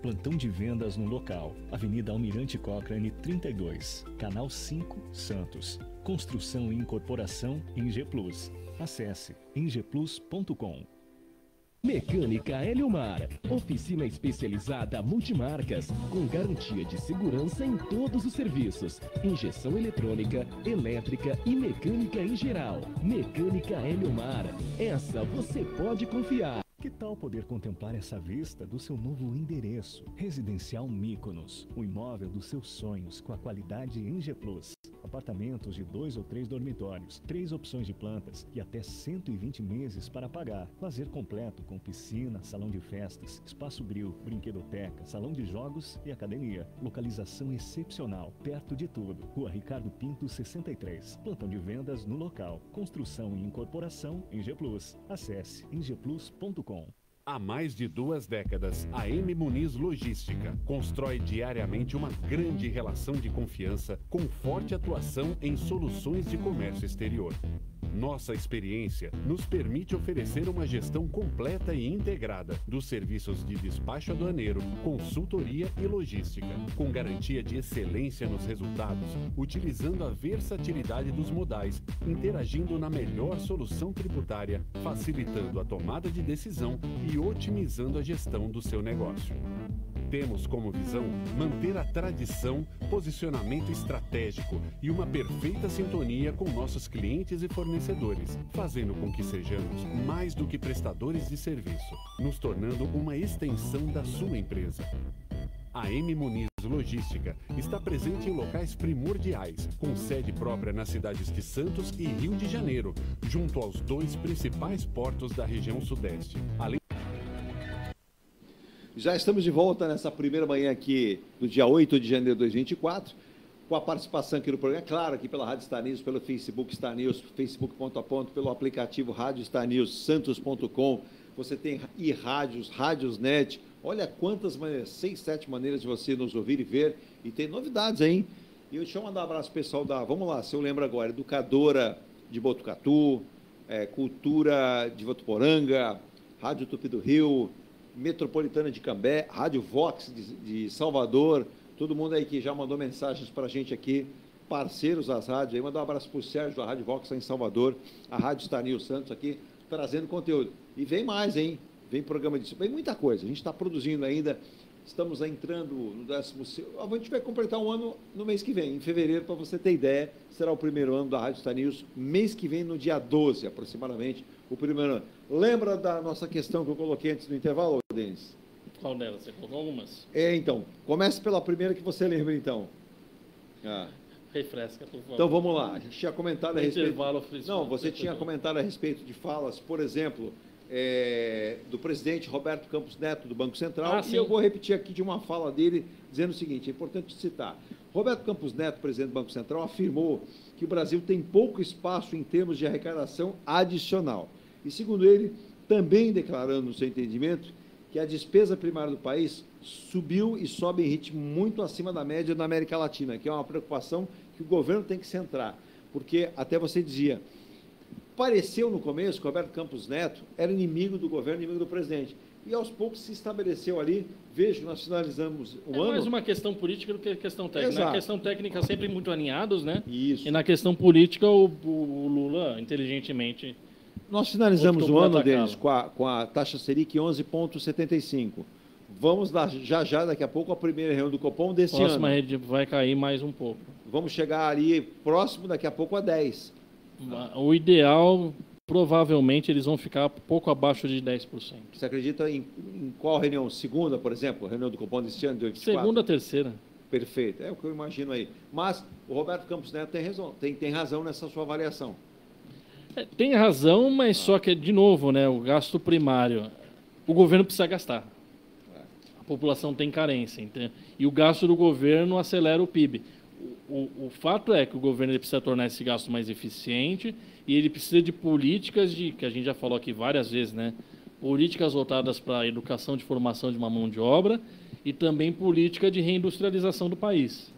Plantão de vendas no local. Avenida Almirante Cochrane 32, Canal 5, Santos. Construção e incorporação em G Plus. Acesse engeplus.com. Mecânica Heliomar, oficina especializada multimarcas, com garantia de segurança em todos os serviços, injeção eletrônica, elétrica e mecânica em geral. Mecânica Heliomar, essa você pode confiar. Que tal poder contemplar essa vista do seu novo endereço? Residencial Mykonos, o imóvel dos seus sonhos com a qualidade em G Plus. Apartamentos de 2 ou 3 dormitórios, 3 opções de plantas e até 120 meses para pagar. Lazer completo com piscina, salão de festas, espaço grill, brinquedoteca, salão de jogos e academia. Localização excepcional, perto de tudo. Rua Ricardo Pinto 63. Plantão de vendas no local. Construção e incorporação em G Plus. Acesse engeplus.com. Há mais de 2 décadas, a M Muniz Logística constrói diariamente uma grande relação de confiança com forte atuação em soluções de comércio exterior. Nossa experiência nos permite oferecer uma gestão completa e integrada dos serviços de despacho aduaneiro, consultoria e logística, com garantia de excelência nos resultados, utilizando a versatilidade dos modais, interagindo na melhor solução tributária, facilitando a tomada de decisão e otimizando a gestão do seu negócio. Temos como visão manter a tradição, posicionamento estratégico e uma perfeita sintonia com nossos clientes e fornecedores, fazendo com que sejamos mais do que prestadores de serviço, nos tornando uma extensão da sua empresa. A M Muniz Logística está presente em locais primordiais, com sede própria nas cidades de Santos e Rio de Janeiro, junto aos 2 principais portos da região sudeste. Além Já estamos de volta nessa primeira manhã aqui do dia 8 de janeiro de 2024, com a participação aqui no programa, claro, aqui pela Rádio Star News, pelo Facebook Star News, facebook.com, pelo aplicativo Rádio Star News, santos.com, você tem e-rádios, Rádiosnet, olha quantas maneiras, 6, 7 maneiras de você nos ouvir e ver, e tem novidades, hein? E deixa eu mandar um abraço pessoal da, vamos lá, se eu lembro agora, Educadora de Botucatu, Cultura de Votuporanga, Rádio Tupi do Rio, Metropolitana de Cambé, Rádio Vox de Salvador, todo mundo aí que já mandou mensagens para a gente aqui, parceiros das rádios aí, mandar um abraço para o Sérgio da Rádio Vox em Salvador, a Rádio Star News Santos aqui, trazendo conteúdo. E vem mais, hein? Vem programa disso, vem muita coisa, a gente está produzindo ainda, estamos entrando no 10º, a gente vai completar um ano no mês que vem, em fevereiro, para você ter ideia, será o primeiro ano da Rádio Star News, mês que vem, no dia 12, aproximadamente, o primeiro ano. Lembra da nossa questão que eu coloquei antes do intervalo, Denis? Qual delas? Você colocou algumas? Então, comece pela primeira que você lembra, então. Refresca, por favor. Então, vamos lá. A gente tinha comentado a respeito... Não, você tinha comentado a respeito de falas, por exemplo, do presidente Roberto Campos Neto, do Banco Central, e eu vou repetir aqui de uma fala dele, dizendo o seguinte, é importante citar. Roberto Campos Neto, presidente do Banco Central, afirmou que o Brasil tem pouco espaço em termos de arrecadação adicional. E, segundo ele, também declarando no seu entendimento que a despesa primária do país subiu e sobe em ritmo muito acima da média na América Latina, que é uma preocupação que o governo tem que centrar, porque até você dizia, pareceu no começo que o Roberto Campos Neto era inimigo do governo, inimigo do presidente. e aos poucos se estabeleceu ali. Veja, nós finalizamos o ano... É mais uma questão política do que questão técnica. Exato. Na questão técnica, sempre muito alinhados, né? Isso. E na questão política, o Lula, inteligentemente... Nós finalizamos optou o por ano atacá-lo. deles com a taxa Selic 11,75. Vamos lá, já, daqui a pouco, a primeira reunião do Copom desse ano. Próxima rede vai cair mais um pouco. Vamos chegar ali próximo, daqui a pouco, a 10. O ideal, provavelmente, eles vão ficar pouco abaixo de 10%. Você acredita em qual reunião? Segunda, por exemplo? Reunião do Copom desse ano, de 84? Segunda, terceira. Perfeito, é o que eu imagino aí. Mas o Roberto Campos Neto tem razão nessa sua avaliação. Tem razão, mas só que, de novo, né, o gasto primário, o governo precisa gastar. A população tem carência. Entende? E o gasto do governo acelera o PIB. O fato é que o governo ele precisa tornar esse gasto mais eficiente e ele precisa de políticas que a gente já falou aqui várias vezes, né? Políticas voltadas para a educação de formação de uma mão de obra e também política de reindustrialização do país.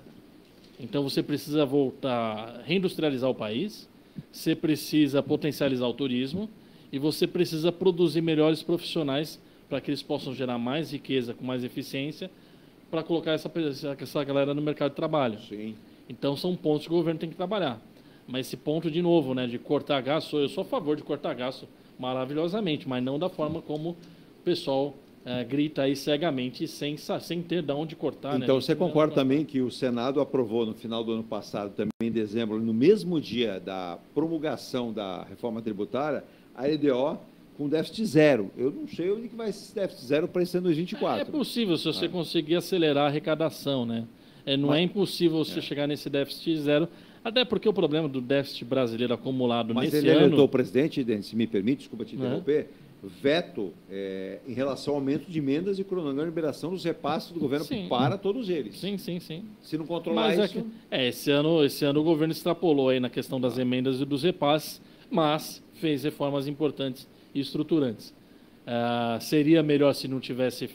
Então você precisa voltar a reindustrializar o país, você precisa potencializar o turismo e você precisa produzir melhores profissionais para que eles possam gerar mais riqueza com mais eficiência para colocar essa galera no mercado de trabalho. Sim. Então são pontos que o governo tem que trabalhar. Mas esse ponto, de novo, né, de cortar gasto, eu sou a favor de cortar gasto maravilhosamente, mas não da forma como o pessoal grita aí cegamente sem ter de onde cortar. Então, né? você concorda também que o Senado aprovou no final do ano passado, também em dezembro, no mesmo dia da promulgação da reforma tributária, a LDO com déficit zero. Eu não sei onde que vai esse déficit zero para esse ano 2024. É possível se você conseguir acelerar a arrecadação, né? Não é impossível você chegar nesse déficit zero, até porque o problema do déficit brasileiro acumulado Mas nesse ele ano... alertou o presidente, se me permite, desculpa te interromper, veto em relação ao aumento de emendas e cronograma de liberação dos repasses do governo para todos eles. Sim. Se não controlar isso... Esse ano o governo extrapolou aí na questão das emendas e dos repasses, mas fez reformas importantes e estruturantes. Seria melhor se não tivesse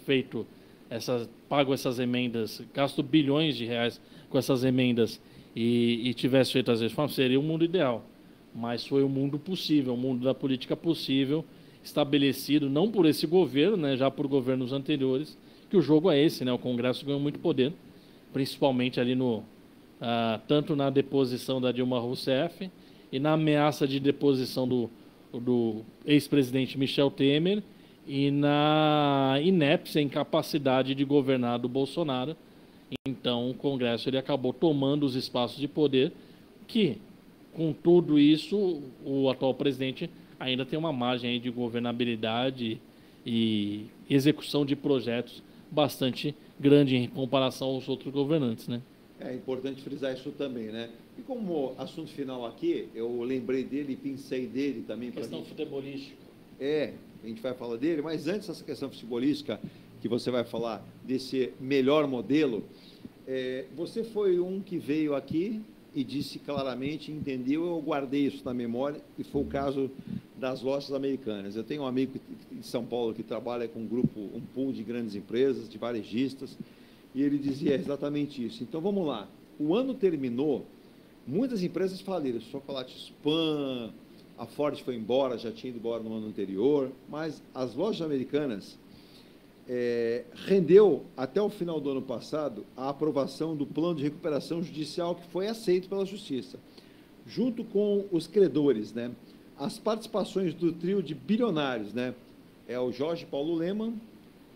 pago essas emendas, gasto bilhões de reais com essas emendas e tivesse feito as reformas, seria o mundo ideal. Mas foi o mundo possível, o mundo da política possível, estabelecido não por esse governo, né, já por governos anteriores, que o jogo é esse, né, o Congresso ganhou muito poder, principalmente ali tanto na deposição da Dilma Rousseff e na ameaça de deposição do ex-presidente Michel Temer e na inépcia, incapacidade de governar do Bolsonaro. Então, o Congresso ele acabou tomando os espaços de poder que, com tudo isso, o atual presidente ainda tem uma margem aí de governabilidade e execução de projetos bastante grande em comparação aos outros governantes, né? É importante frisar isso também, né? E como assunto final aqui, eu lembrei dele e pensei dele também. Questão futebolística. A gente vai falar dele, mas antes dessa questão futebolística, que você vai falar desse melhor modelo, você foi um que veio aqui e disse claramente, entendeu, eu guardei isso na memória, e foi o caso das lojas americanas. Eu tenho um amigo em São Paulo que trabalha com um pool de grandes empresas, de varejistas, e ele dizia exatamente isso. Então, vamos lá. O ano terminou, muitas empresas faliram, Chocolate Spam, a Ford foi embora, já tinha ido embora no ano anterior, mas as lojas americanas rendeu, até o final do ano passado, a aprovação do plano de recuperação judicial que foi aceito pela Justiça, junto com os credores, né? As participações do trio de bilionários, né? É o Jorge Paulo Lemann,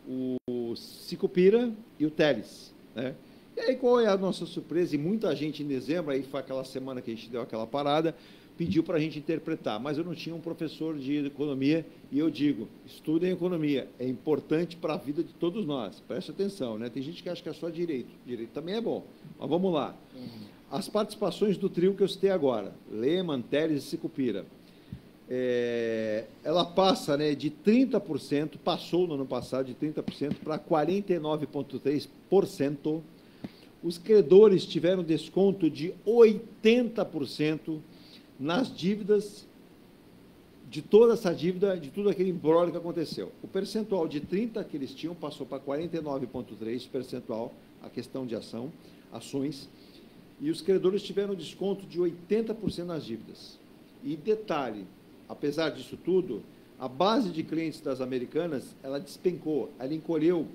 o Sicupira e o Teles, né? E aí, qual é a nossa surpresa? E muita gente em dezembro, aí foi aquela semana que a gente deu aquela parada, pediu para a gente interpretar, mas eu não tinha um professor de economia, e eu digo, estudem economia, é importante para a vida de todos nós, preste atenção, né? Tem gente que acha que é só direito também é bom, mas vamos lá. As participações do trio que eu citei agora, Lemann, Teles e Sicupira, ela passa, né, de 30%, passou no ano passado de 30% para 49,3%. Os credores tiveram desconto de 80% nas dívidas, de toda essa dívida, de tudo aquele imbróglio que aconteceu. O percentual de 30% que eles tinham passou para 49,3% percentual, a questão de ações, e os credores tiveram desconto de 80% nas dívidas. E detalhe, apesar disso tudo, A base de clientes das Americanas, ela despencou, ela encolheu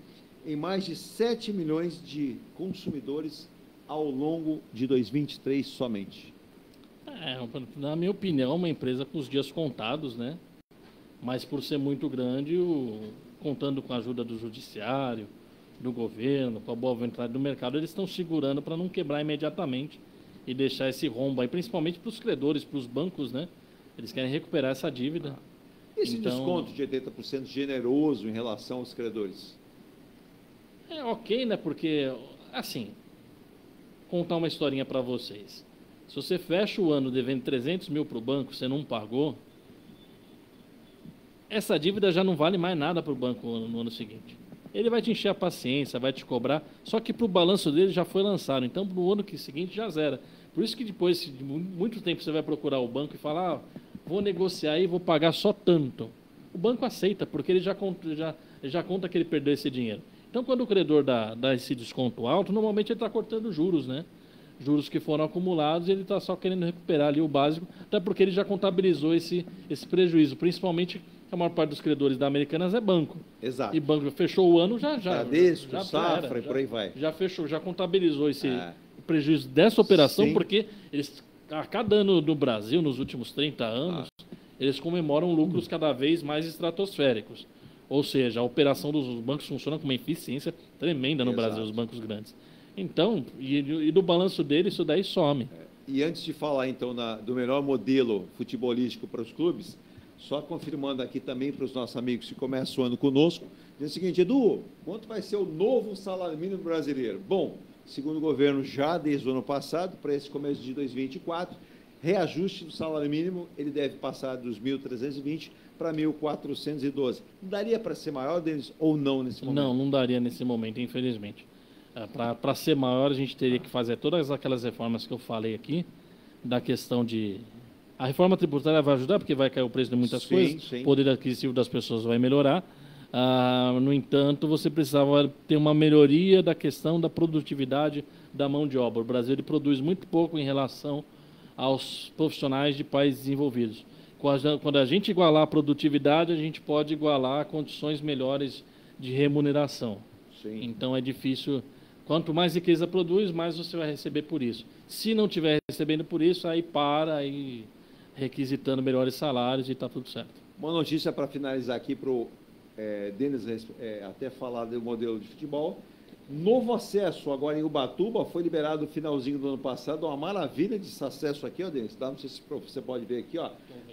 em mais de 7 milhões de consumidores ao longo de 2023 somente. Na minha opinião, é uma empresa com os dias contados, né? Mas por ser muito grande, contando com a ajuda do judiciário, do governo, com a boa vontade do mercado, eles estão segurando para não quebrar imediatamente e deixar esse rombo aí, principalmente para os credores, para os bancos, né? Eles querem recuperar essa dívida. Esse desconto de 80% generoso em relação aos credores? É ok, né? Porque, assim, contar uma historinha para vocês. Se você fecha o ano devendo 300 mil para o banco, você não pagou, essa dívida já não vale mais nada para o banco no ano seguinte. Ele vai te encher a paciência, vai te cobrar, só que para o balanço dele já foi lançado, então no ano seguinte já zera. Por isso que depois de muito tempo você vai procurar o banco e falar, vou negociar e vou pagar só tanto. O banco aceita, porque ele já conta que ele perdeu esse dinheiro. Então quando o credor dá esse desconto alto, normalmente ele está cortando juros, né? Juros que foram acumulados, ele está só querendo recuperar ali o básico, até porque ele já contabilizou esse prejuízo, principalmente a maior parte dos credores da Americanas é banco. Exato. E banco fechou o ano, Bradesco, Safra e por aí vai. Já fechou, já contabilizou esse prejuízo dessa operação, porque eles, a cada ano no Brasil, nos últimos 30 anos, eles comemoram lucros cada vez mais estratosféricos. Ou seja, a operação dos bancos funciona com uma eficiência tremenda no Brasil, os bancos grandes. Então, e do balanço dele, isso daí some. E antes de falar, então, do melhor modelo futebolístico para os clubes, só confirmando aqui também para os nossos amigos que começam o ano conosco, diz o seguinte, Edu, quanto vai ser o novo salário mínimo brasileiro? Bom, segundo o governo, já desde o ano passado, para esse começo de 2024, reajuste do salário mínimo, ele deve passar dos 1.320 para 1.412. Daria para ser maior, Denis, ou não nesse momento? Não daria nesse momento, infelizmente. Para ser maior, a gente teria que fazer todas aquelas reformas que eu falei aqui, da questão de... A reforma tributária vai ajudar, porque vai cair o preço de muitas coisas, o poder aquisitivo das pessoas vai melhorar. No entanto, você precisava ter uma melhoria da questão da produtividade da mão de obra. O Brasil ele produz muito pouco em relação aos profissionais de países desenvolvidos. Quando a gente igualar a produtividade, a gente pode igualar condições melhores de remuneração. Sim. Então, é difícil... Quanto mais riqueza produz, mais você vai receber por isso. Se não estiver recebendo por isso, aí requisitando melhores salários e está tudo certo. Uma notícia para finalizar aqui para o Denis até falar do modelo de futebol. Novo acesso agora em Ubatuba, foi liberado no finalzinho do ano passado, uma maravilha de acesso aqui, ó, Denis, não sei se você pode ver aqui, ó,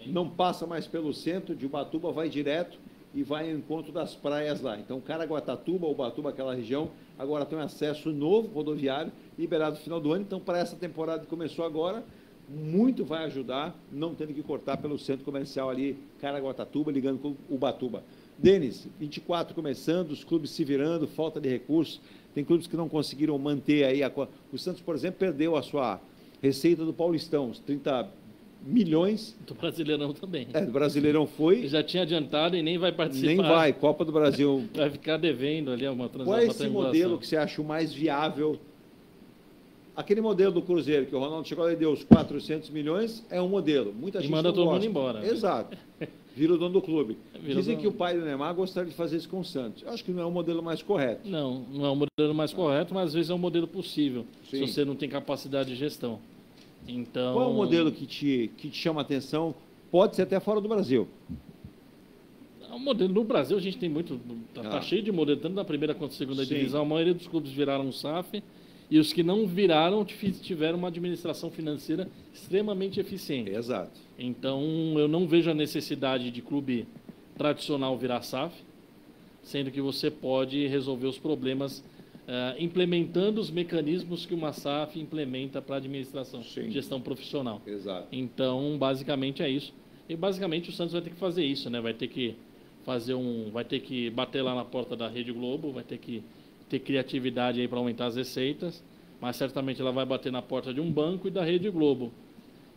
não passa mais pelo centro de Ubatuba, vai direto e vai ao encontro das praias lá. Então, Caraguatatuba, Ubatuba, aquela região, agora tem um acesso novo, rodoviário, liberado no final do ano. Então, para essa temporada que começou agora, muito vai ajudar, não tendo que cortar pelo centro comercial ali, Caraguatatuba, ligando com Ubatuba. Denis, 24 começando, os clubes se virando, falta de recursos, tem clubes que não conseguiram manter aí, o Santos, por exemplo, perdeu a sua receita do Paulistão, os 30 milhões. Do Brasileirão também. Do Brasileirão foi. Já tinha adiantado e nem vai participar. Nem vai, Copa do Brasil. Vai ficar devendo ali uma transação. Qual é esse modelo que você acha o mais viável? Aquele modelo do Cruzeiro, que o Ronaldo chegou e deu os 400 milhões, é um modelo. Muita gente manda todo mundo embora. Exato. Vira o dono do clube. Dizem que o pai do Neymar gostaria de fazer isso com o Santos. Eu acho que não é o modelo mais correto. Não é o modelo mais correto, mas às vezes é um modelo possível, Sim. se você não tem capacidade de gestão. Então... Qual é o modelo que te chama a atenção? Pode ser até fora do Brasil. O modelo no Brasil a gente tem muito... Está cheio de modelo, tanto na primeira quanto na segunda divisão. A maioria dos clubes viraram SAF e os que não viraram tiveram uma administração financeira extremamente eficiente. Exato. Então, eu não vejo a necessidade de clube tradicional virar SAF, sendo que você pode resolver os problemas implementando os mecanismos que uma SAF implementa para a administração, gestão profissional. Exato. Então, basicamente é isso. E basicamente o Santos vai ter que fazer isso, né? Vai ter que bater lá na porta da Rede Globo, vai ter que ter criatividade aí para aumentar as receitas, mas certamente ela vai bater na porta de um banco e da Rede Globo.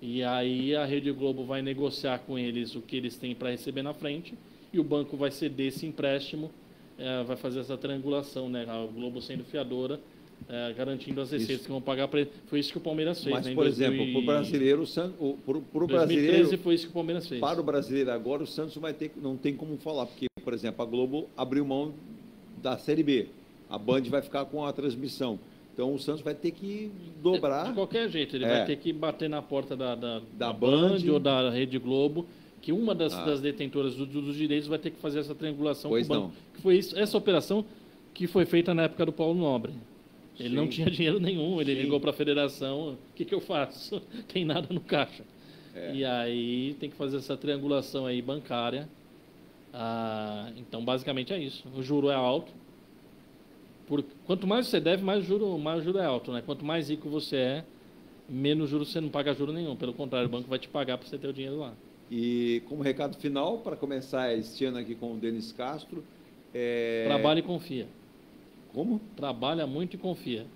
E aí a Rede Globo vai negociar com eles o que eles têm para receber na frente e o banco vai ceder esse empréstimo, vai fazer essa triangulação, né? A Globo sendo fiadora garantindo as receitas que vão pagar para ele. Foi isso que o Palmeiras fez. Mas, né, por exemplo, para o brasileiro, o brasileiro, foi isso que o Palmeiras fez. Para o brasileiro agora, o Santos não tem como falar, porque, por exemplo, a Globo abriu mão da Série B. A Band vai ficar com a transmissão. Então, o Santos vai ter que dobrar. De qualquer jeito, ele vai ter que bater na porta da Band ou da Rede Globo, que uma das detentoras dos direitos vai ter que fazer essa triangulação com o banco. Que foi essa operação que foi feita na época do Paulo Nobre. Ele não tinha dinheiro nenhum, ele ligou para a federação, o que eu faço? Tem nada no caixa. E aí tem que fazer essa triangulação aí bancária. Então, basicamente é isso. O juro é alto. Quanto mais você deve, mais o juro é alto. Né? Quanto mais rico você é, menos juros você não paga juro nenhum. Pelo contrário, o banco vai te pagar para você ter o dinheiro lá. E como recado final, para começar este ano aqui com o Denis Castro... Trabalha e confia. Como? Trabalha muito e confia.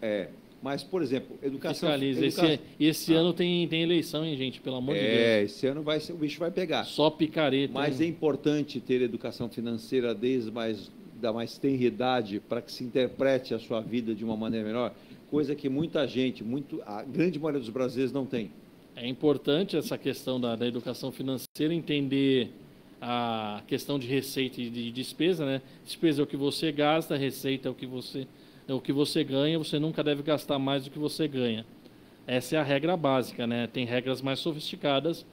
Mas, por exemplo, educação... Fiscaliza. Esse ano tem eleição, hein, gente? Pelo amor de Deus. Esse ano o bicho vai pegar. Só picareta. Mas é importante ter educação financeira desde da mais tenridade para que se interprete a sua vida de uma maneira melhor, coisa que muita gente, a grande maioria dos brasileiros não tem. É importante essa questão da educação financeira, entender a questão de receita e de despesa, né? Despesa é o que você gasta, receita é o que você ganha, você nunca deve gastar mais do que você ganha. Essa é a regra básica, né? Tem regras mais sofisticadas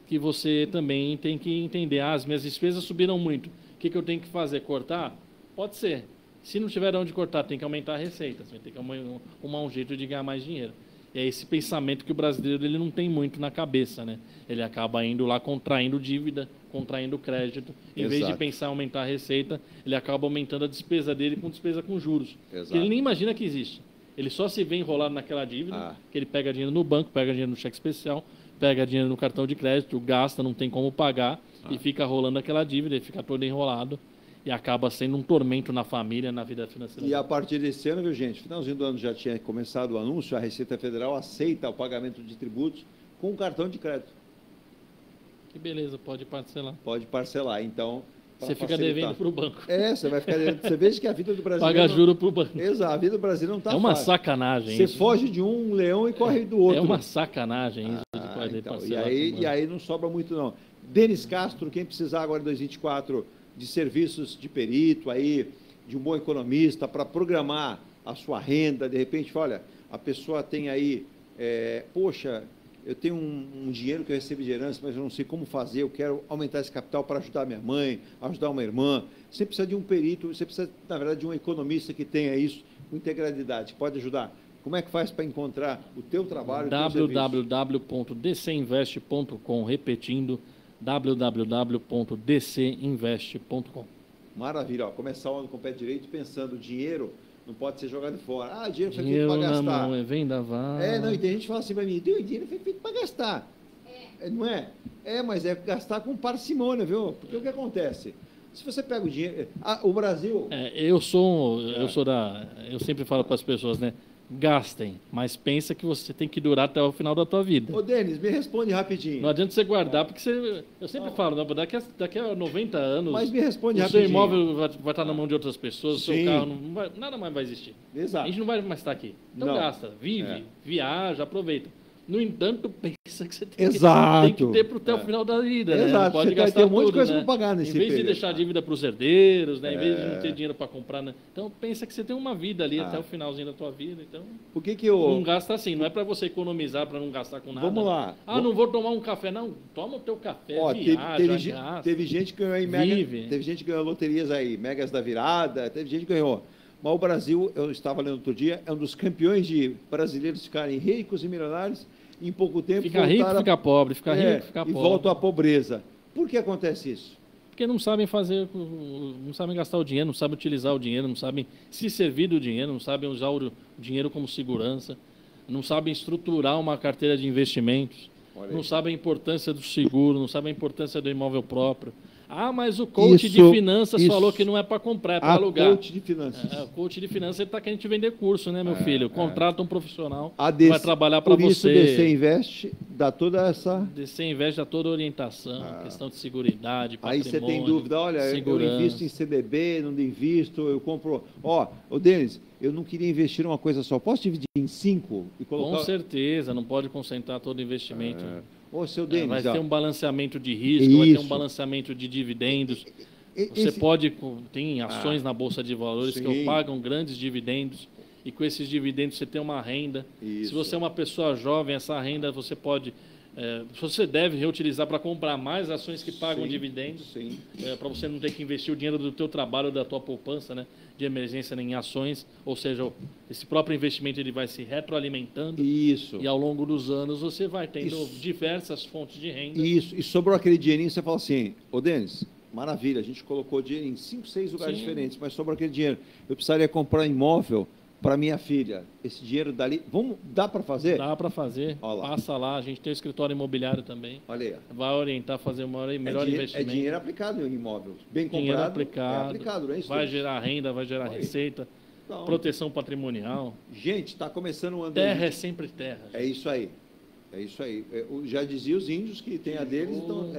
que você também tem que entender. As minhas despesas subiram muito. O que eu tenho que fazer? Cortar? Pode ser. Se não tiver onde cortar, tem que aumentar a receita. Você vai ter que arrumar um jeito de ganhar mais dinheiro. E é esse pensamento que o brasileiro ele não tem muito na cabeça, né? Ele acaba indo lá contraindo dívida, contraindo crédito. Em vez de pensar em aumentar a receita, ele acaba aumentando a despesa dele com despesa com juros. Que ele nem imagina que existe. Ele só se vê enrolado naquela dívida, que ele pega dinheiro no banco, pega dinheiro no cheque especial, pega dinheiro no cartão de crédito, gasta, não tem como pagar, e fica rolando aquela dívida, ele fica todo enrolado. E acaba sendo um tormento na família, na vida financeira. E a partir desse ano, viu, gente? Finalzinho do ano já tinha começado o anúncio, a Receita Federal aceita o pagamento de tributos com cartão de crédito. Que beleza, pode parcelar. Pode parcelar, então... Você fica devendo para o banco. Você vai ficar devendo. Você veja que a vida do brasileiro... Paga juro para o banco. Exato, a vida do brasileiro não está fácil. É uma sacanagem Você isso. foge de um leão e corre do outro. É uma sacanagem isso de então, parcelar. E aí não sobra muito, não. Denis Castro, quem precisar agora em 2024... de serviços de perito, aí, de um bom economista, para programar a sua renda, de repente, olha, a pessoa tem aí, poxa, eu tenho um dinheiro que eu recebo de herança, mas eu não sei como fazer, eu quero aumentar esse capital para ajudar minha mãe, ajudar uma irmã. Você precisa de um perito, você precisa, na verdade, de um economista que tenha isso com integralidade, pode ajudar. Como é que faz para encontrar o teu trabalho? www.dcinvest.com, repetindo, www.dcinvest.com. Maravilha, começar o ano com o pé direito pensando, dinheiro não pode ser jogado fora. Dinheiro foi feito para gastar. Mão, é vendaval. Não, e tem gente que fala assim para mim, dinheiro foi feito para gastar. Não é? Mas é gastar com parcimônia, viu? Porque o que acontece? Se você pega o dinheiro... o Brasil... Eu sempre falo para as pessoas, né? Gastem, mas pensa que você tem que durar até o final da tua vida. Ô, Denis, me responde rapidinho. Não adianta você guardar, porque eu sempre falo, não, daqui a 90 anos... Mas me responde rapidinho. O seu imóvel vai estar na mão de outras pessoas, o seu carro, nada mais vai existir. Exato. A gente não vai mais estar aqui. Então gasta, vive, viaja, aproveita. No entanto, pensa que você tem que ter até o final da vida. Né? Exato. Pode gastar tem um monte tudo, de coisa né? para pagar nesse período. Em vez de deixar dívida para os herdeiros, né? Em vez de não ter dinheiro para comprar. Né? Então, pensa que você tem uma vida ali até o finalzinho da tua vida. Então, por que eu... Não gasta assim. Não é para você economizar, para não gastar com nada. Vamos lá. Não vou tomar um café. Não, toma o teu café, viaja, teve gente que ganhou aí teve gente que ganhou loterias aí, megas da virada, teve gente que ganhou. Mas o Brasil, eu estava lendo outro dia, é um dos campeões de brasileiros ficarem ricos e milionários em pouco tempo. Fica rico, fica pobre, fica rico, fica pobre. E voltam à pobreza. Por que acontece isso? Porque não sabem não sabem gastar o dinheiro, não sabem utilizar o dinheiro, não sabem se servir do dinheiro, não sabem usar o dinheiro como segurança, não sabem estruturar uma carteira de investimentos, não sabem a importância do seguro, não sabem a importância do imóvel próprio. Mas o coach de finanças falou que não é para comprar, é para alugar. Coach de finanças. O coach de finanças está querendo te vender curso, né, meu filho? Contrata um profissional que vai trabalhar para você. Por isso, DC Invest, dá toda essa... Você investe a toda a orientação, questão de seguridade, Aí patrimônio, você tem dúvida, olha, segurança. eu invisto em CDB, não invisto, eu compro... Ô Denis, eu não queria investir em uma coisa só, posso dividir em 5 e colocar... Com certeza, não pode concentrar todo o investimento. Ô, seu Denis, vai ter um balanceamento de risco, vai ter um balanceamento de dividendos. Você pode... Tem ações na Bolsa de Valores que pagam grandes dividendos e com esses dividendos você tem uma renda. Se você é uma pessoa jovem, essa renda você pode... você deve reutilizar para comprar mais ações que pagam dividendos, para você não ter que investir o dinheiro do teu trabalho, da tua poupança, né, de emergência em ações, ou seja, esse próprio investimento ele vai se retroalimentando e ao longo dos anos você vai tendo diversas fontes de renda. Isso, e sobrou aquele dinheirinho, você fala assim, ô Denis, maravilha, a gente colocou dinheiro em 5, 6 lugares diferentes, mas sobrou aquele dinheiro, eu precisaria comprar um imóvel para minha filha, esse dinheiro dali, dá para fazer? Dá para fazer, passa lá, a gente tem o escritório imobiliário também. Olha aí. Vai orientar a fazer melhor investimento. É dinheiro aplicado em imóvel, bem comprado, dinheiro aplicado, não é isso? Vai gerar renda, vai gerar receita, proteção patrimonial. Gente, está começando o ano... Terra é sempre terra. É isso aí. É isso aí. Já dizia os índios que tem a deles, então...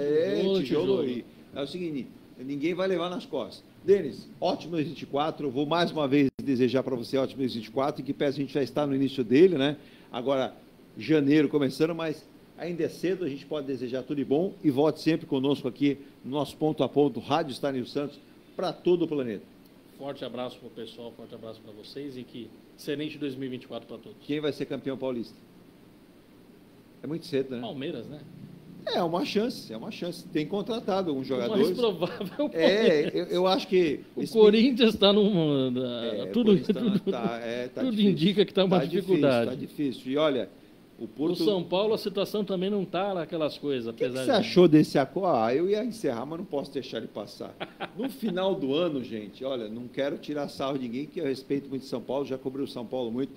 Tijolo. É o seguinte, ninguém vai levar nas costas. Denis, ótimo 2024, eu vou mais uma vez desejar para você ótimo 2024, e que peça a gente já está no início dele, né? Agora, janeiro começando, mas ainda é cedo, a gente pode desejar tudo de bom, e volte sempre conosco aqui no nosso Ponto a Ponto, Rádio Estânio Santos, para todo o planeta. Forte abraço para o pessoal, forte abraço para vocês, e que excelente 2024 para todos. Quem vai ser campeão paulista? É muito cedo, né? Palmeiras, né? É uma chance. Tem contratado alguns jogadores. O mais provável eu acho que... O Corinthians está numa... tudo indica que está uma dificuldade. Está difícil. E olha, o São Paulo, a situação também não está naquelas coisas. O que você achou desse acordo? Eu ia encerrar, mas não posso deixar ele passar. No final do ano, gente, olha, não quero tirar sarro de ninguém, que eu respeito muito São Paulo, já cobri o São Paulo muito.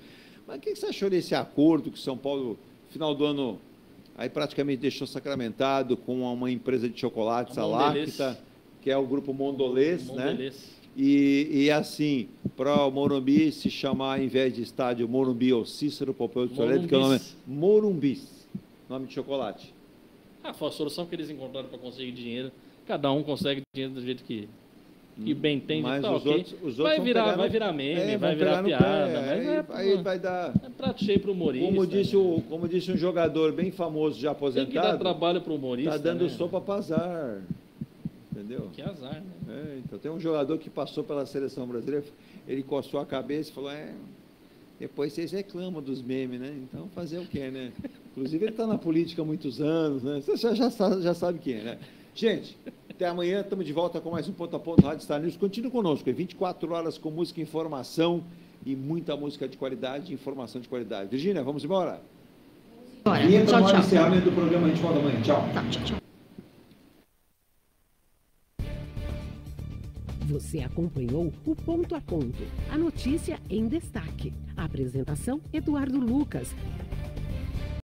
Mas o que você achou desse acordo que o São Paulo, no final do ano... Aí praticamente deixou sacramentado com uma empresa de chocolates, a Lacta, que é o grupo Mondelez, né? E assim, para o Morumbi se chamar, ao invés de estádio Morumbi ou Cícero Pompeu de Toledo, que é o nome Morumbis, nome de chocolate. Foi a solução que eles encontraram para conseguir dinheiro. Cada um consegue dinheiro do jeito que bem entende. Mas tá, os outros vai virar meme, vai virar piada. Aí vai dar... É prato cheio para o humorista. Como disse um jogador bem famoso, já aposentado... Tem que dar trabalho para o humorista. Está dando sopa para azar. Entendeu? Que azar, né? Então tem um jogador que passou pela seleção brasileira, ele coçou a cabeça e falou, depois vocês reclamam dos memes, né? Então fazer o quê, né? Inclusive ele está na política há muitos anos, né? Você já sabe quem é, né? Gente, até amanhã, estamos de volta com mais um Ponto a Ponto Rádio Star News. Continue conosco, 24 horas com música, informação e muita música de qualidade e informação de qualidade. Virgínia, vamos embora? Bora. Tchau. Encerramento do programa, a gente volta amanhã. Tchau. Tchau. Você acompanhou o Ponto a Ponto, a notícia em destaque. A apresentação, Eduardo Lucas.